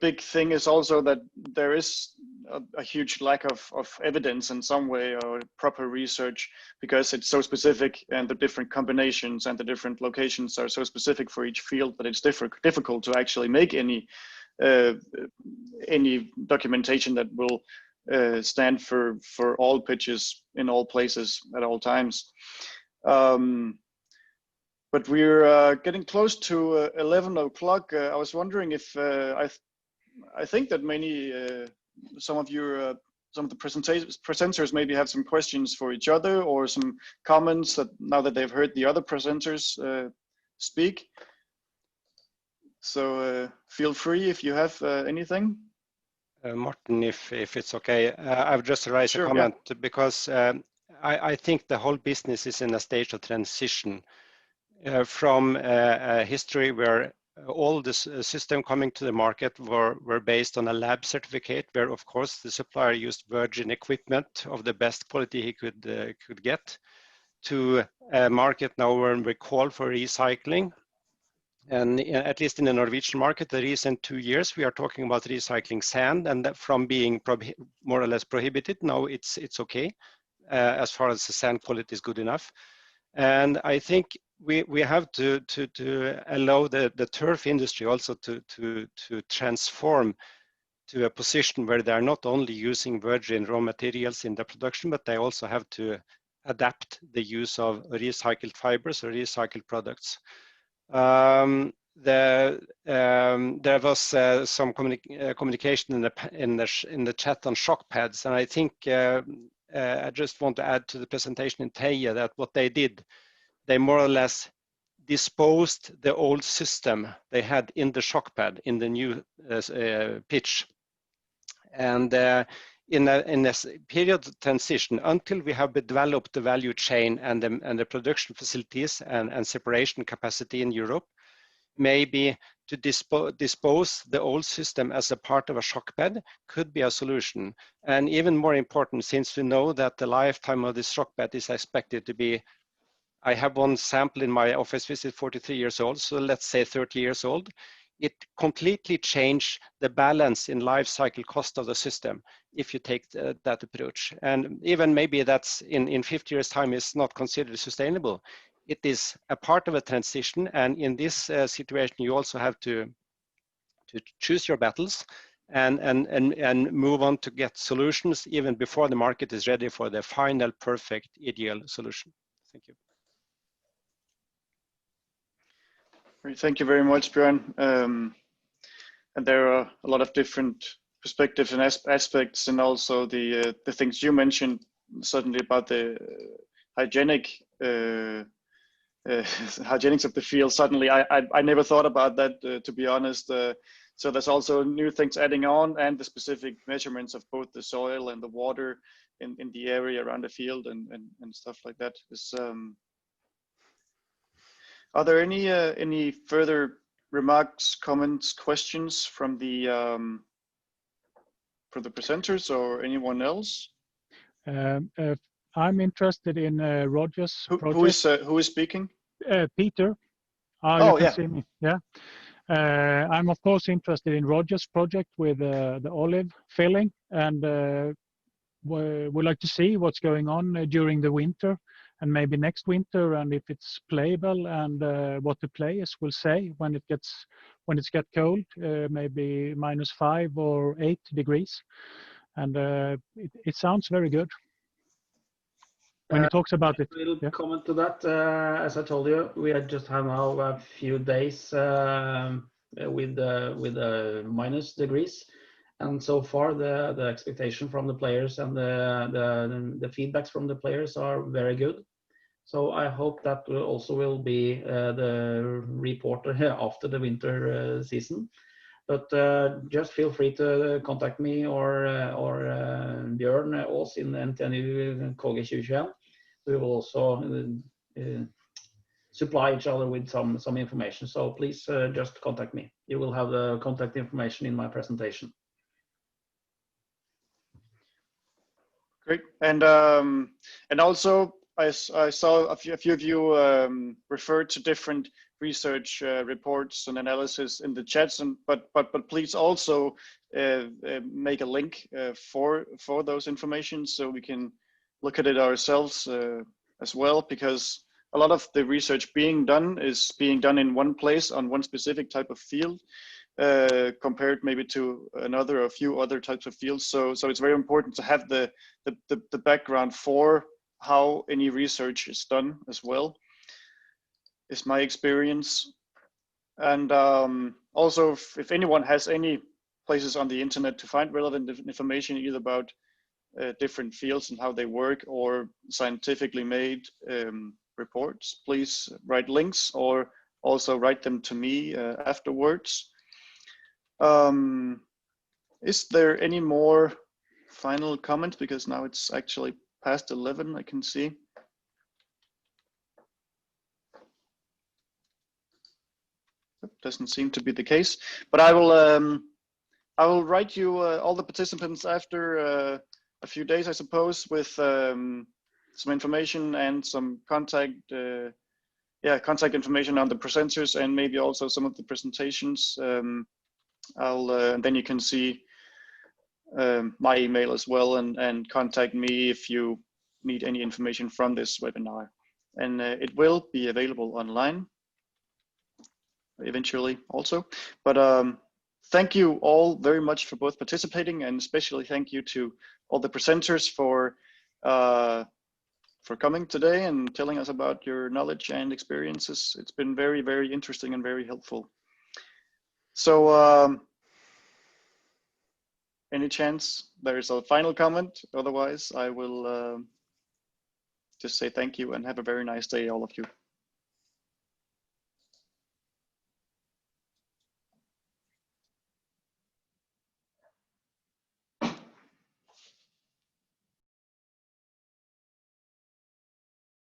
big thing is also that there is a huge lack of evidence in some way, or proper research, because it's so specific, and the different combinations and the different locations are so specific for each field that it's difficult to actually make any documentation that will stand for all pitches in all places at all times. But we're getting close to 11 o'clock. I was wondering if I think that some of the presenters maybe have some questions for each other, or some comments that now that they've heard the other presenters speak. So feel free if you have anything. Martin, if it's okay, I've just raised a comment, yeah, because I think the whole business is in a stage of transition from a history where all the system coming to the market were based on a lab certificate, where of course the supplier used virgin equipment of the best quality he could get, to a market now where we call for recycling. And at least in the Norwegian market, the recent 2 years, we are talking about recycling sand, and that from being more or less prohibited, now it's okay, as far as the sand quality is good enough. And I think we have to allow the turf industry also to transform to a position where they are not only using virgin raw materials in the production, but they also have to adapt the use of recycled fibers or recycled products. There was some communication in the chat on shock pads, and I think I just want to add to the presentation in Teije that what they did, they more or less disposed the old system they had in the shock pad in the new pitch. And in a period of transition, until we have developed the value chain and the production facilities and separation capacity in Europe, maybe to dispose the old system as a part of a shock bed could be a solution. And even more important, since we know that the lifetime of this shock bed is expected to be, I have one sample in my office visit, 43 years old, so let's say 30 years old. It completely changed the balance in life cycle cost of the system if you take that approach. And even maybe that's in 50 years time is not considered sustainable. It is a part of a transition, and in this situation you also have to choose your battles and move on to get solutions even before the market is ready for the final perfect ideal solution. Thank you. Thank you very much, Björn. And there are a lot of different perspectives and aspects, and also the things you mentioned certainly about the hygienics of the field. Suddenly, I never thought about that, to be honest. So there's also new things adding on, and the specific measurements of both the soil and the water in the area around the field and stuff like that. Are there any further remarks, comments, questions from the presenters or anyone else? I'm interested in Roger's project. Who is speaking? Peter. Oh, yeah. See me. Yeah. I'm of course interested in Roger's project with the olive filling, and we'd like to see what's going on during the winter and maybe next winter, and if it's playable, and what the players will say when it gets cold, maybe -5 or 8 degrees, and it sounds very good when he talks about it. A little comment to that. As I told you, we just have now a few days with minus degrees, and so far the expectation from the players and the feedbacks from the players are very good. So I hope that will be the report after the winter season. But just feel free to contact me or Björn Ås in NTNU KG 2021. We will also supply each other with some information. So please just contact me. You will have the contact information in my presentation. Great. And also I saw a few of you referred to different research reports and analysis in the chats, but please also make a link for those information so we can look at it ourselves as well, because a lot of the research being done is being done in one place on one specific type of field compared maybe to another or a few other types of fields. So it's very important to have the background for how any research is done as well, is my experience. And also, if anyone has any places on the internet to find relevant information, either about different fields and how they work, or scientifically made reports, please write links or also write them to me afterwards. Is there any more final comments? Because now it's actually past 11, I can see. Doesn't seem to be the case, but I will write you all the participants after a few days, I suppose, with some information and some contact information on the presenters, and maybe also some of the presentations. And then you can see my email as well, and contact me if you need any information from this webinar. And it will be available online eventually also. But thank you all very much for both participating, and especially thank you to all the presenters for coming today and telling us about your knowledge and experiences. It's been very, very interesting and very helpful. So any chance there is a final comment? Otherwise, I will just say thank you and have a very nice day, all of you.